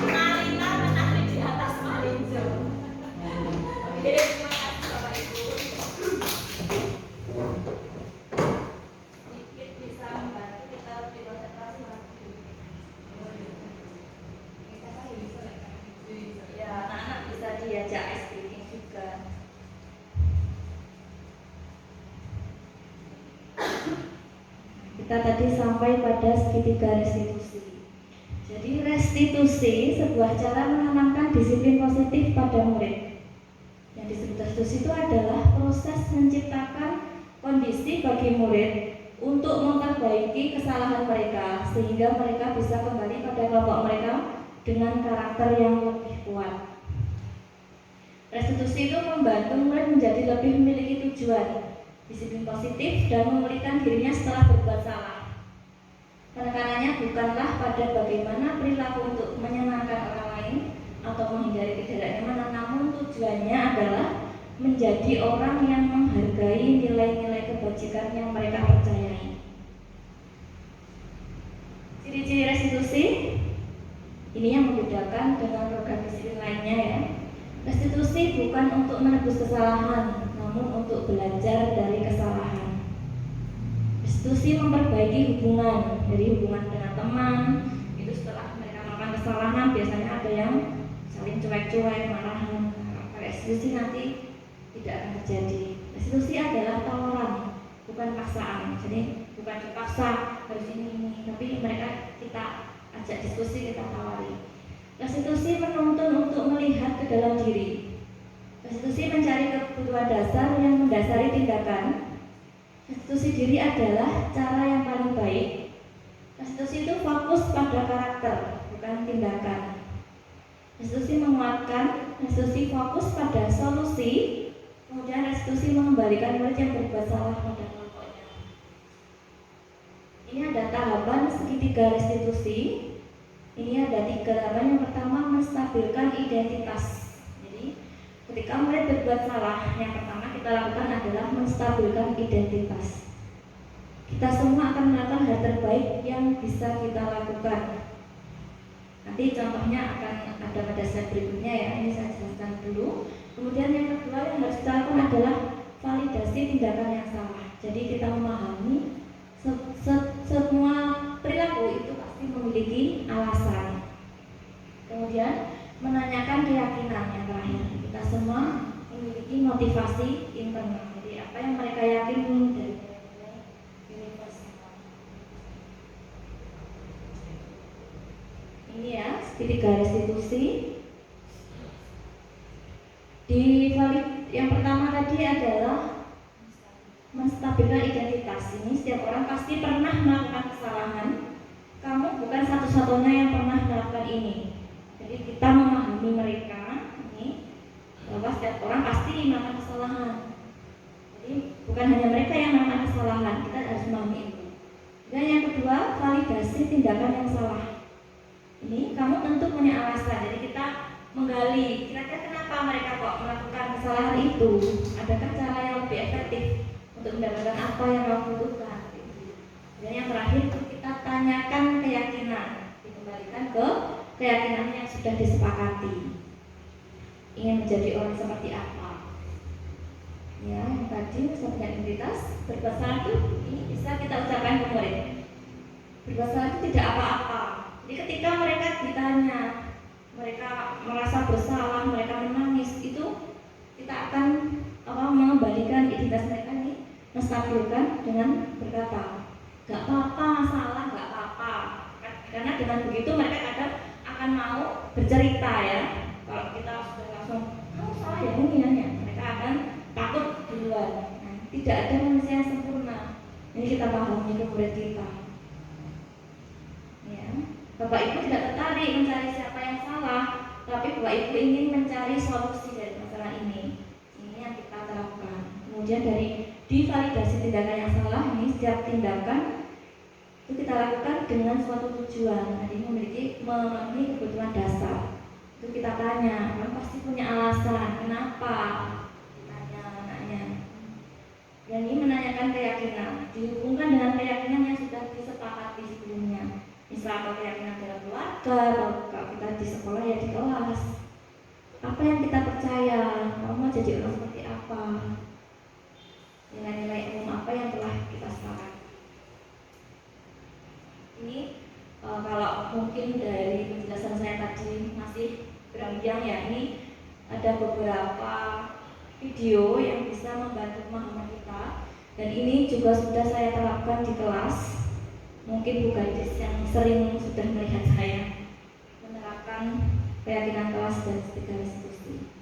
Marina menari di atas malinjo. Oke, terima kasih Bapak Ibu. Sedikit bisa membantu kita lebih konsentrasi lagi. Ya, anak-anak bisa diajak ice breaking juga. Kita tadi sampai pada segitiga restitusi. Jadi restitusi sebuah cara menanamkan disiplin positif pada murid. Yang disebut restitusi itu adalah proses menciptakan kondisi bagi murid untuk memperbaiki kesalahan mereka sehingga mereka bisa kembali pada kelompok mereka dengan karakter yang lebih kuat. Restitusi itu membantu murid menjadi lebih memiliki tujuan, disiplin positif, dan memulihkan dirinya setelah berbuat salah. Penekanannya bukanlah pada bagaimana perilaku untuk menyenangkan orang lain atau menghindari tidak nyaman, namun tujuannya adalah menjadi orang yang menghargai nilai-nilai kebajikan yang mereka percayai. Ciri-ciri restitusi ini yang membedakan dengan program disiplin lainnya ya. Restitusi bukan untuk menebus kesalahan, namun untuk belajar dari kesalahan. Restitusi memperbaiki hubungan, dari hubungan dengan teman, itu setelah mereka melakukan kesalahan biasanya ada yang saling cuek-cuek, marahan. Restitusi nanti tidak akan terjadi. Restitusi adalah tawaran, bukan paksaan. Jadi bukan dipaksa harus ini, tapi mereka kita ajak diskusi, kita tawari. Restitusi menuntun untuk melihat ke dalam diri. Restitusi mencari kebutuhan dasar yang mendasari tindakan. Restitusi diri adalah cara yang paling baik. Restitusi itu fokus pada karakter, bukan tindakan. Restitusi menguatkan, restitusi fokus pada solusi, kemudian restitusi mengembalikan murid yang berbuat salah pada kelompoknya. Ini ada tahapan segitiga restitusi. Ini ada 3 tahapan. Yang pertama, menstabilkan identitas. Jadi ketika murid berbuat salah, yang pertama kita lakukan adalah menstabilkan identitas. Kita semua akan melakukan hal terbaik yang bisa kita lakukan. Nanti contohnya akan ada pada slide berikutnya ya, ini saya jelaskan dulu. Kemudian yang kedua yang harus kita lakukan adalah validasi tindakan yang salah. Jadi kita memahami semua perilaku itu pasti memiliki alasan. Kemudian menanyakan keyakinan yang terakhir. Kita semua memiliki motivasi internal. Jadi apa yang mereka yakini dari universal. Ini ya, segitiga restitusi. Yang pertama tadi adalah menstabilkan identitas. Ini setiap orang pasti pernah melakukan kesalahan. Kamu bukan satu-satunya yang pernah melakukan ini. Jadi kita memahami mereka ini bahwa setiap orang pasti melakukan kesalahan. Jadi bukan hanya mereka yang melakukan kesalahan, kita harus memahami itu. Dan yang kedua, validasi tindakan yang salah. Ini kamu tentu punya alasan. Jadi kita menggali kira-kira kenapa mereka kok melakukan kesalahan itu. Adakah cara yang lebih efektif untuk mendapatkan apa yang kamu butuhkan? Dan yang terakhir itu kita tanyakan keyakinan, dikembalikan ke keyakinan yang sudah disepakati. Ingin menjadi orang seperti apa? Ya, yang tadi punya identitas berpesan itu ini bisa kita ucapkan ke murid. bersalah itu tidak apa-apa. Jadi ketika mereka ditanya, mereka merasa bersalah, mereka menangis, itu kita akan mengembalikan identitas mereka ini, menstabilkan dengan berkata, gak apa-apa, salah gak apa-apa. Karena dengan begitu mereka akan mau bercerita ya. Kalau kita sudah langsung, kamu salah ya ini ya, mereka akan takut duluan. Nah, tidak ada manusia yang sempurna. Ini kita pahami ke murid kita. Ya. Bapak Ibu tidak tertarik mencari siapa yang salah, tapi Bapak Ibu ingin mencari solusi dari masalah ini. Ini yang kita terapkan. Kemudian dari divalidasi tindakan yang salah ini, setiap tindakan itu kita lakukan dengan suatu tujuan. Jadi memenuhi kebutuhan dasar. Itu kita tanya, kamu pasti punya alasan kenapa? Tanya anaknya. Yang ini menanyakan keyakinan, dihubungkan dengan keyakinan yang sudah disepakati sebelumnya. Misal kalau keyakinan dalam keluarga, kalau kita di sekolah ya di kelas. Apa yang kita percaya, kamu mau jadi orang seperti apa? Nilai-nilai umum apa yang telah kita sepakati. Ini kalau mungkin dari penjelasan saya tadi masih beranjang ya, ini ada beberapa video yang bisa membantu pemahaman kita, dan ini juga sudah saya terapkan di kelas. Mungkin bukan yang sering sudah melihat saya menerapkan keyakinan kelas dan tiga institusi.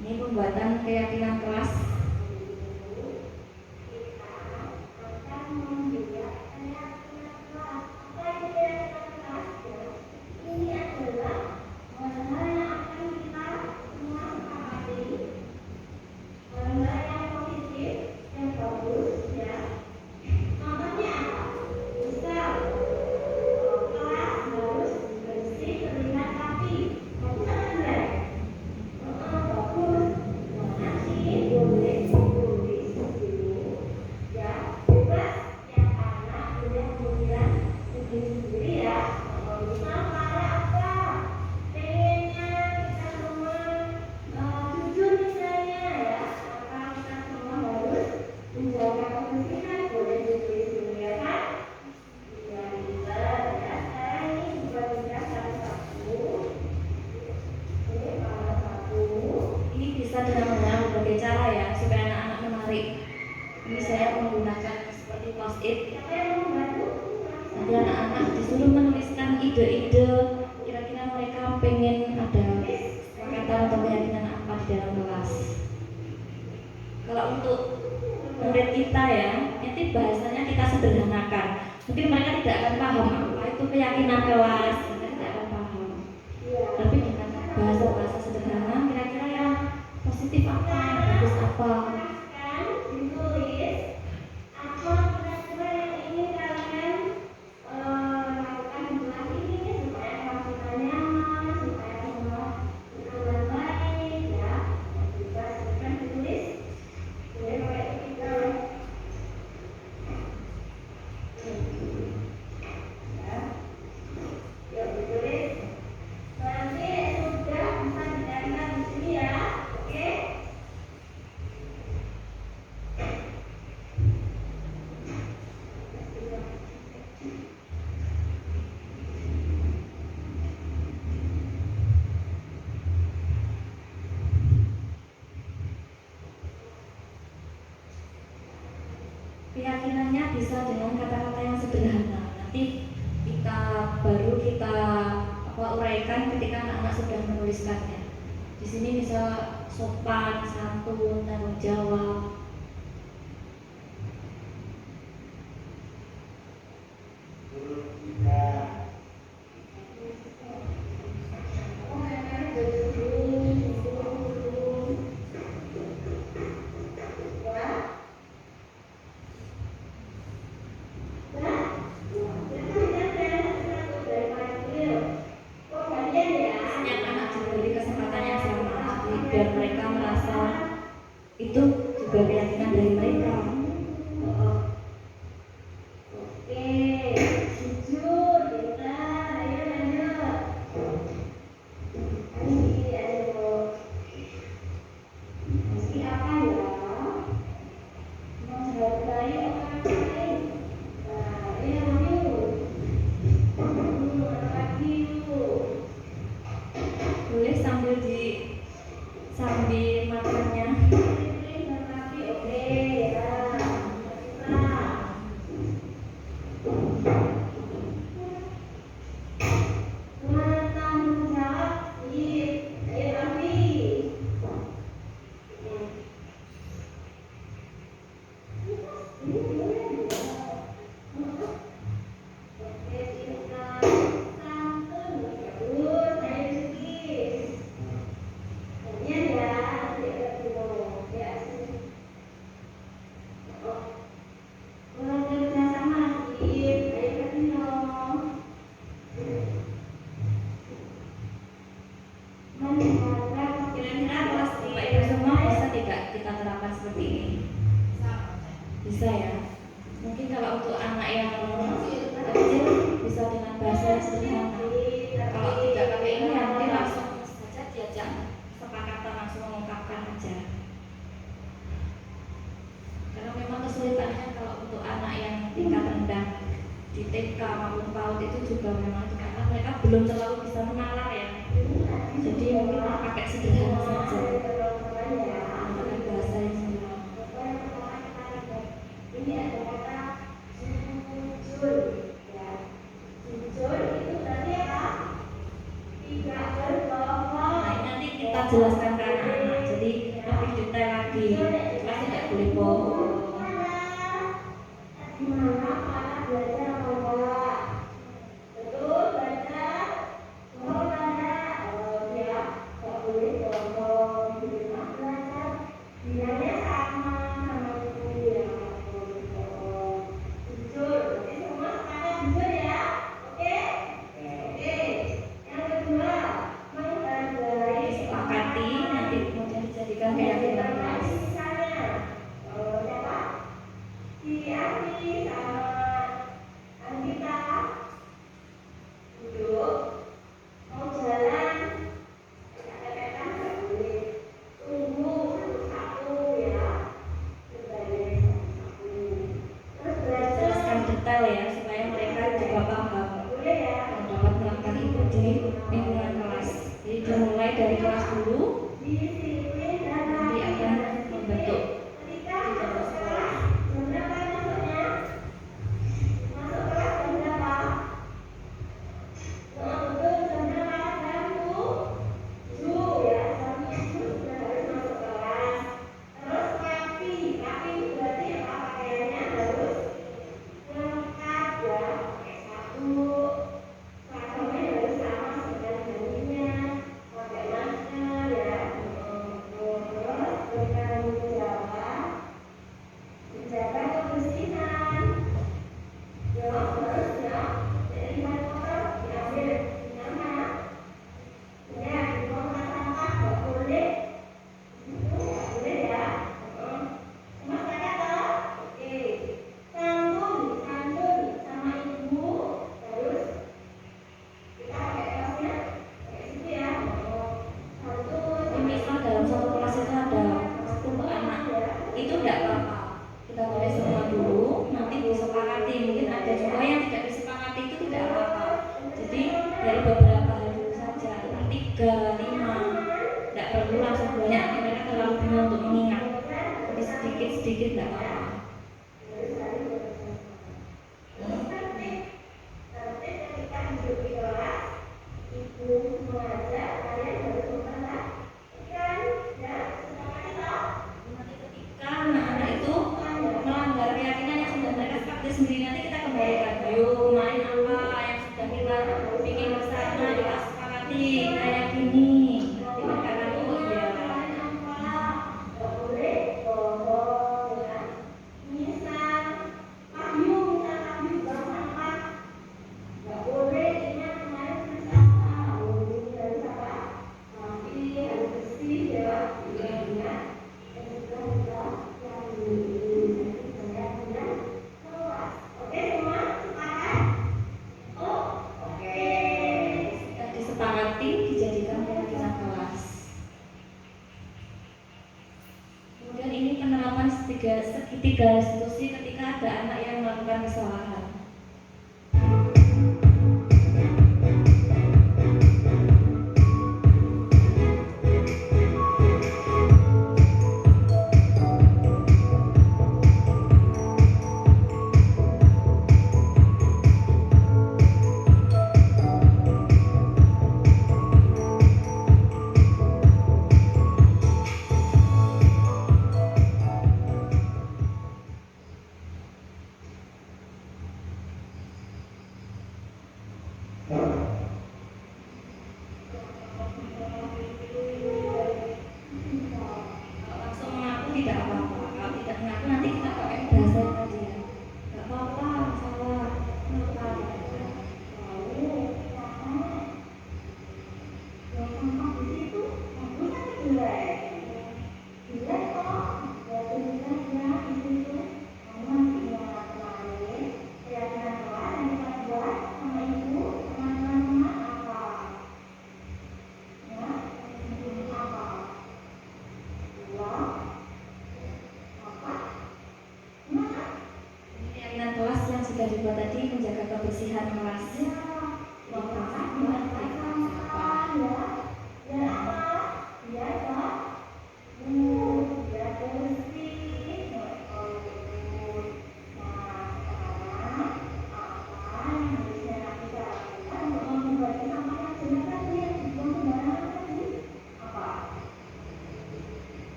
Ini pembuatan keyakinan kelas. Ini adalah hal yang akan kita semua sepakati, hal yang positif, yang bagus ya. Contohnya apa? Misal kelas harus bersih, terlihat rapi. Bagus atau enggak? Bagus. Masih boleh tulis dulu ya, bebas yang anak boleh membilang sendiri-sendiri ya. Misal pada apa? Pengennya kita semua jujur misalnya ya, maka kita semua harus menjaga kebersihan. Boleh ditulis dulu ya kan? Ya bisa ya. Sekarang ini buat-buat satu-satu. Ini salah satu. Ini bisa dengan berbagai cara ya, supaya anak-anak menarik. Ini saya menggunakan seperti post-it. Siapa yang mau membantu? Nanti anak-anak disuruh menuliskan ide-ide, kira-kira mereka pengen ada kesepakatan atau keyakinan apa di dalam kelas. Kalau untuk murid kita ya, nanti bahasanya kita sederhanakan. Mungkin mereka tidak akan paham apa itu keyakinan kelas, mereka tidak akan paham. Tapi dengan bahasa-bahasa sederhana, kira-kira yang positif apa, yang bagus apa. Ditulis apa kira-kira yang ingin kalian lakukan di kelas ini supaya kelas kita nyaman, supaya semua berjalan baik ya. Bisa silakan ditulis. Boleh pakai kita. Ya, ditulis. Nanti sudah bisa dicatat di sini ya. Oke? Keyakinannya bisa dengan kata-kata yang sederhana. Nanti kita uraikan ketika anak-anak sudah menuliskannya. Di sini bisa sopan, santun, tanggung jawab. Setiap anak diberi kesempatan yang sama, biar mereka merasa itu juga keyakinan dari mereka. Oke, jujur kita, ayo lanjut. Ayo. Meski apa ya? Mau jawab baik atau lain? Mungkin kalau untuk anak yang kecil bisa dengan bahasa yang sederhana. Kalau tidak pakai ini ya mungkin langsung saja diajak sepakatan langsung mengungkapkan aja. Karena memang kesulitannya kalau untuk anak yang tingkat rendah di TK maupun PAUD itu juga memang itu karena mereka belum terlalu bisa menalar ya. Jadi mungkin pakai sederhana saja. Menggunakan bahasa yang sederhana. Ini ada kata jujur, ya. Jujur itu berarti apa? Tidak berbohong. Nah, ini nanti kita jelaskan ke anak-anak. Jadi lebih detail lagi. Jelas tidak boleh bohong. Gimana anak belajar apa enggak? Betul belajar? Bohong enggak? Oh ya, nggak boleh bohong. Di rumah belajar bilangnya sama ibu ya. Jujur, oke semua semuanya jujur ya, oke? Oke. Yang kedua, menghargai. Disepakati nanti kemudian dijadikan keyakinan kelas. Misalnya, siapa? Si Andi sama Andita duduk mau jalan, kata-kata nggak boleh. Tunggu satu-satu ya. Jelaskan detail ya supaya mereka juga paham dan dapat melakukan itu di lingkungan kelas. Jadi dimulai dari kelas dulu, nanti akan membentuk di dalam sekolah. Masuk kelas jam berapa? Betul jam berapa? Jam 7 ya, jam 7 sudah harus masuk kelas. Terus rapi berarti apa pakaiannya harus lengkap ya, pakai sepatu, seragamnya harus sama dengan harinya, pakai masker ya. Terus bertanggung jawab, menjaga kebersihan. Ya terus ya, dari bahan kotor diambil di mana? Ya di bongkar sampah nggak boleh. Nggak boleh ya. Semua sepakat toh? Oke. Santun sama ibu. Terus kita pakai kelasnya pakai situ ya. Santun. Misal dalam satu kelas itu ada 10 anak, itu tidak apa-apa. Kita tulis semua dulu, nanti disepakati. Mungkin ada juga yang tidak disepakati itu tidak apa-apa. Jadi dari beberapa hal dulu saja, 3, 5, tidak perlu langsung banyak. Mereka terlalu bingung untuk mengingat. Jadi sedikit-sedikit tidak apa-apa. Tertib ketika duduk di kelas, ibu mengajar, kalian harus memperhatikan ya, sepakati toh. Nanti ketika anak-anak itu melanggar keyakinan yang sudah mereka sepakati sendiri, nanti kita kembalikan. Ayo main apa yang sudah kita bikin bersama, kita sepakati kayak gini. Nanti mereka akan oh iya. Nggak boleh bohong ya. Misal payung buang sampah, nggak boleh. Ingat kemarin tulis apa? Ini harus apa? Rapi, harus bersih ya. Ingat. Dan juga yang ini benar-benar kelas. Oke semua sepakat? Oh, oke. Sudah disepakati dijadikan keyakinan kelas. Kemudian ini penerapan segitiga restitusi ketika ada anak yang melakukan kesalahan. Kalau langsung mengaku tidak apa-apa. Kalau tidak mengaku nanti kita pakai bahasa yang tadi ya. Nggak apa-apa, salah. Kenapa? Yang sampah di situ, bagus kan jelek? Jelek kok. Ya jelek ya di situ. Kamu masih ingat kedua tadi menjaga kebersihan kelas.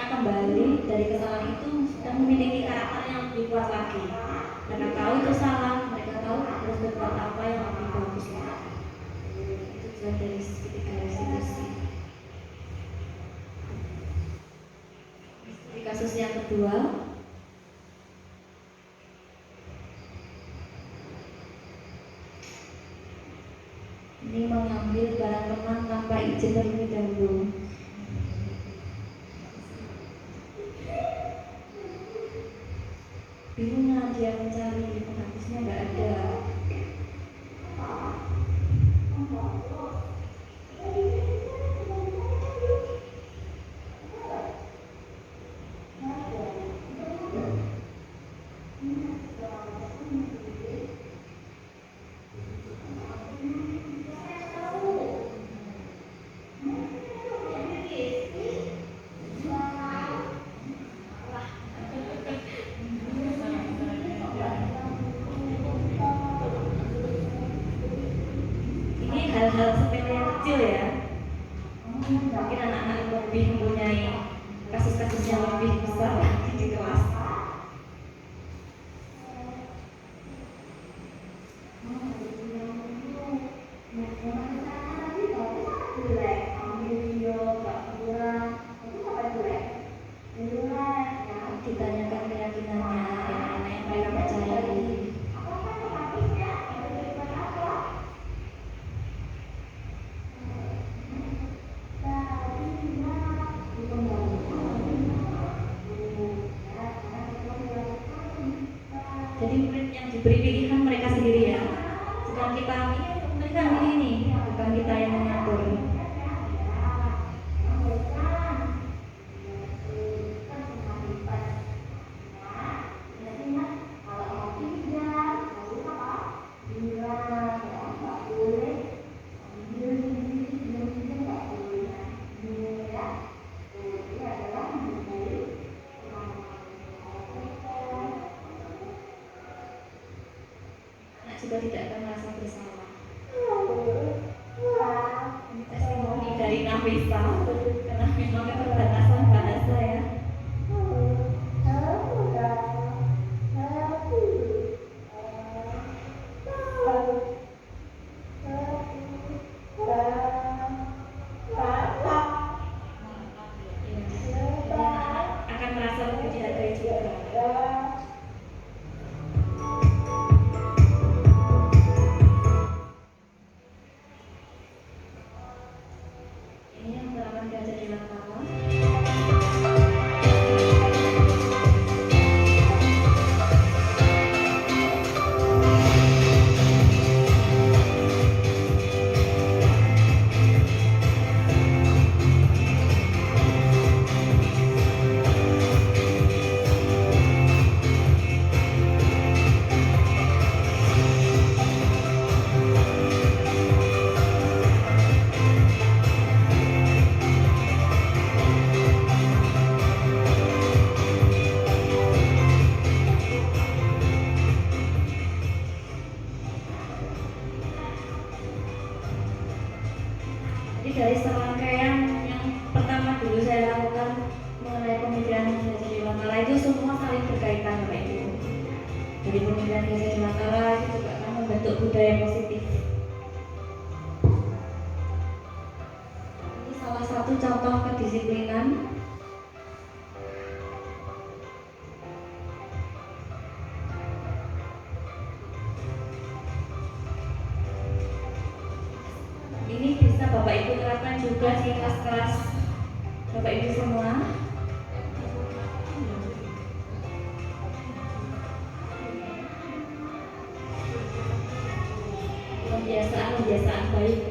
Kembali dari kesalahan itu dan memiliki karakter yang lebih kuat lagi. Mereka tahu itu salah, mereka tahu harus berbuat apa yang lebih bagus lagi. Itu tujuan dari ketiga restitusi. Di kasus yang kedua, ini mengambil barang teman tanpa izin terlebih dahulu. Bingunglah dia mencari, penghapusnya nggak ada. Hal-hal sepele yang kecil ya, mungkin anak-anak lebih mempunyai kasus-kasus yang lebih besar di kelas. Ditanyakan keyakinannya, yang mereka percayai. Jadi murid yang diberi pilihan mereka sendiri ya. Sedang kita ini bukan kita yang mengatur. Juga tidak akan merasa bersalah. Ini testimoni dari Nafisa, karena memang keterbatasan bahasa ya. Akan merasa lebih dihargai juga. Jadi dari serangkaian yang pertama dulu saya lakukan mengenai pemikiran Gajah Dewantara itu semua saling berkaitan Bapak Ibu. Dari pemikiran Gajah Dewantara itu juga akan membentuk budaya positif. Ini salah satu contoh kedisiplinan. Bapak Ibu terapkan juga di kelas-kelas Bapak Ibu semua. Pembiasaan baik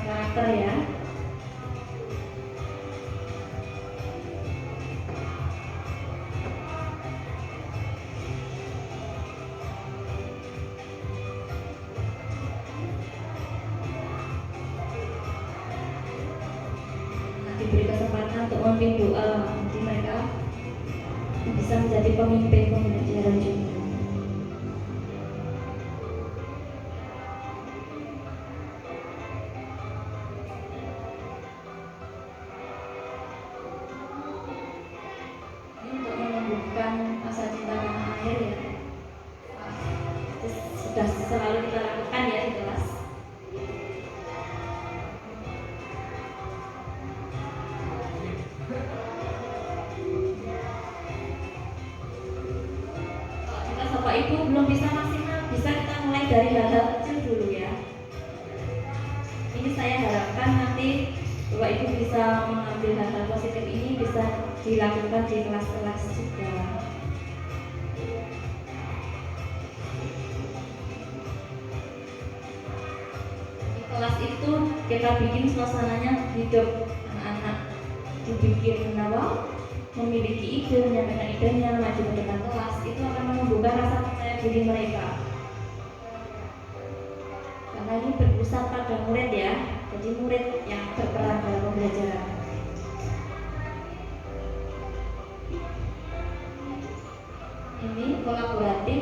karakter ya. Diberi kesempatan untuk memimpin doa, nanti mereka bisa menjadi pemimpin pembelajaran juga. Ini untuk menumbuhkan rasa cinta tanah air ya. Itu sudah selalu kita lakukan ya di kelas. Bapak Ibu belum bisa maksimal, bisa kita mulai dari hal-hal kecil dulu ya. Ini saya harapkan nanti Bapak Ibu bisa mengambil hal-hal positif ini, bisa dilakukan di kelas-kelas juga. Di kelas itu kita bikin suasananya hidup, anak-anak dibikin memiliki ide, menyampaikan idenya, maju ke depan kelas, itu akan menumbuhkan rasa percaya diri mereka. Karena ini berpusat pada murid ya, jadi murid yang berperan dalam pembelajaran. Ini kolaboratif,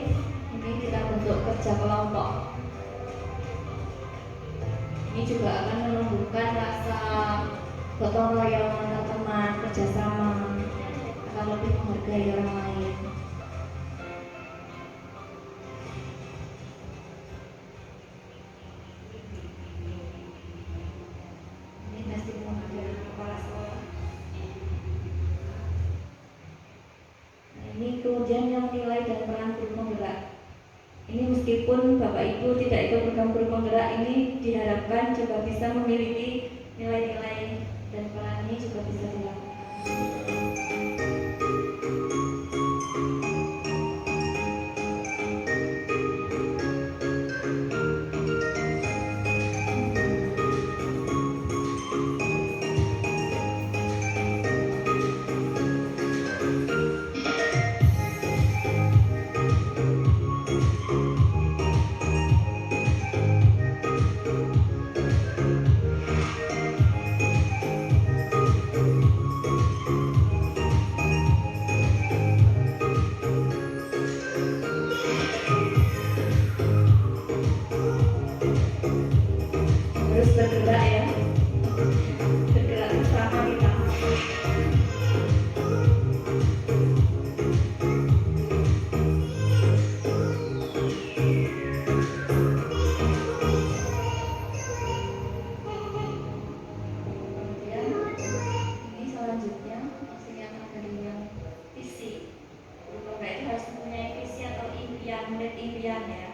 ini kita bentuk kerja kelompok. Ini juga akan menumbuhkan rasa gotong royong antar teman, kerjasama, akan lebih menghargai orang lain. Ini testimoni dari kepala sekolah. Nah, ini kemudian yang nilai dan peran guru penggerak. Ini meskipun Bapak Ibu tidak ikut program guru penggerak, ini diharapkan juga bisa memiliki nilai-nilai dan peran ini juga bisa dilakukan. Terus bergerak ya, bergerak bersama kita. Kemudian ini selanjutnya kelihatan dari yang visi. Bapak itu harus mempunyai visi atau impian, murid impian ya.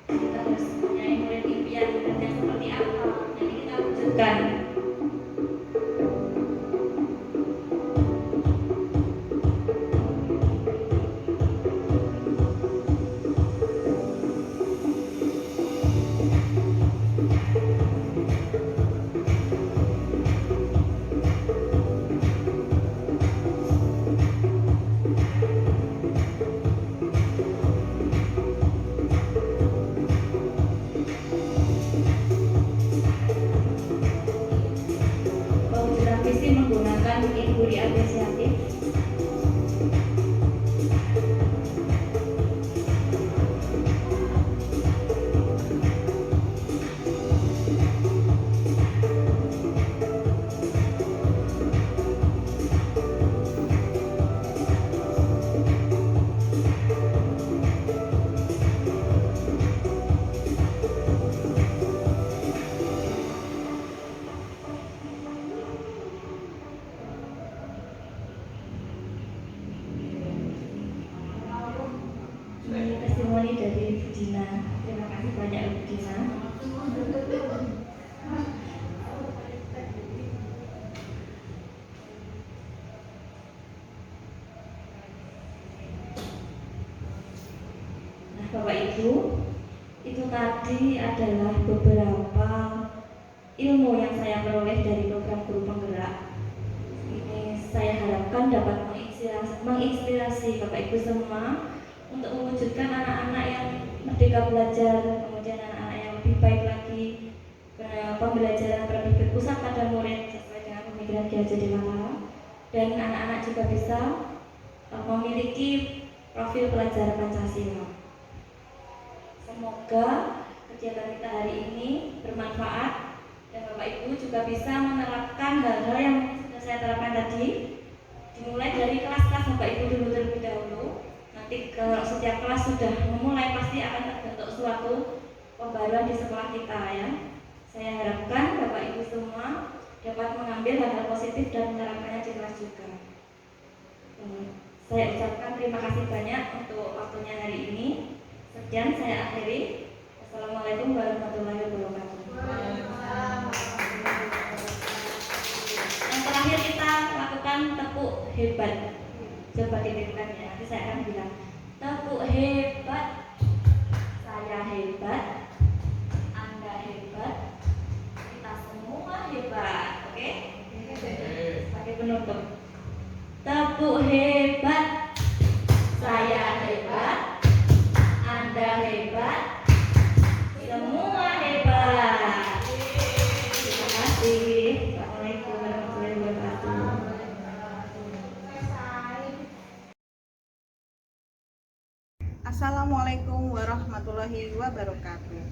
Kita harus mempunyai murid impian, murid yang seperti apa, jadi kita wujudkan. Dina. Terima kasih banyak Ibu Dina. Nah, Bapak Ibu, itu tadi adalah beberapa ilmu yang saya peroleh dari program guru penggerak. Ini saya harapkan dapat menginspirasi Bapak Ibu semua untuk mewujudkan anak-anak yang merdeka belajar, kemudian anak-anak yang lebih baik lagi, pembelajaran lebih berpusat pada murid sesuai dengan pemikiran Ki Hajar Dewantara, dan anak-anak juga bisa memiliki profil pelajar Pancasila. Semoga kegiatan kita hari ini bermanfaat dan Bapak Ibu juga bisa menerapkan hal-hal yang sudah saya terapkan tadi, dimulai dari kelas-kelas Bapak Ibu dulu terlebih dahulu. Nanti kalau setiap kelas sudah memulai pasti akan terbentuk suatu pembaruan di sekolah kita ya. Saya harapkan Bapak Ibu semua dapat mengambil hal-hal positif dan menerapkannya di kelas juga. Saya ucapkan terima kasih banyak untuk waktunya hari ini. Sekian saya akhiri. Assalamualaikum warahmatullahi wabarakatuh. Yang terakhir kita lakukan tepuk hebat. Coba ditipkan ya. Nanti saya akan bilang tepuk hebat. Saya hebat. Anda hebat. Kita semua hebat. Oke? Sebagai penutup. Tepuk hebat. Saya hebat. Anda hebat. Semua hebat. Terima kasih. Assalamualaikum warahmatullahi wabarakatuh. Assalamualaikum warahmatullahi wabarakatuh.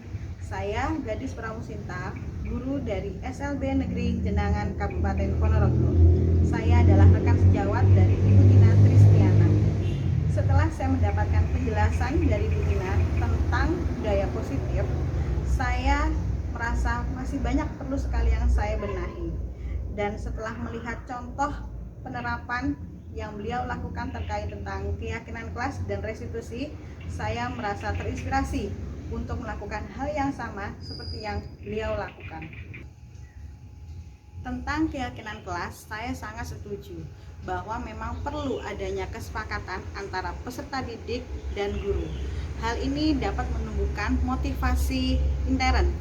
Saya Gadis Pramusinta, guru dari SLB Negeri Jenangan Kabupaten Ponorogo. Saya adalah rekan sejawat dari Ibu Tina Tristiana. Setelah saya mendapatkan penjelasan dari Ibu Tina tentang budaya positif, saya merasa masih banyak perlu sekali yang saya benahi. Dan setelah melihat contoh penerapan yang beliau lakukan terkait tentang keyakinan kelas dan restitusi, saya merasa terinspirasi untuk melakukan hal yang sama seperti yang beliau lakukan. Tentang keyakinan kelas, saya sangat setuju bahwa memang perlu adanya kesepakatan antara peserta didik dan guru. Hal ini dapat menumbuhkan motivasi intern.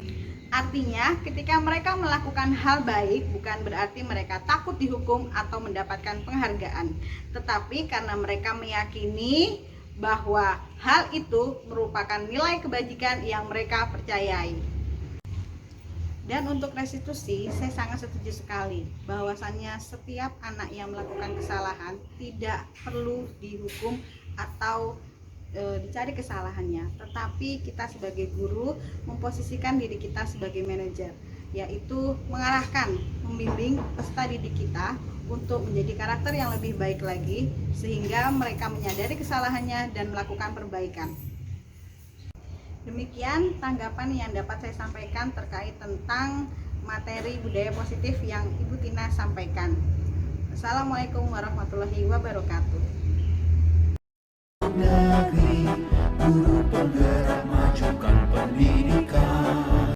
Artinya, ketika mereka melakukan hal baik, bukan berarti mereka takut dihukum atau mendapatkan penghargaan, tetapi karena mereka meyakini bahwa hal itu merupakan nilai kebajikan yang mereka percayai. Dan untuk restitusi, saya sangat setuju sekali bahwasannya setiap anak yang melakukan kesalahan tidak perlu dihukum atau dicari kesalahannya, tetapi kita sebagai guru memposisikan diri kita sebagai manajer, yaitu mengarahkan, membimbing peserta didik kita untuk menjadi karakter yang lebih baik lagi, sehingga mereka menyadari kesalahannya dan melakukan perbaikan. Demikian tanggapan yang dapat saya sampaikan terkait tentang materi budaya positif yang Ibu Tina sampaikan. Assalamualaikum warahmatullahi wabarakatuh. Negeri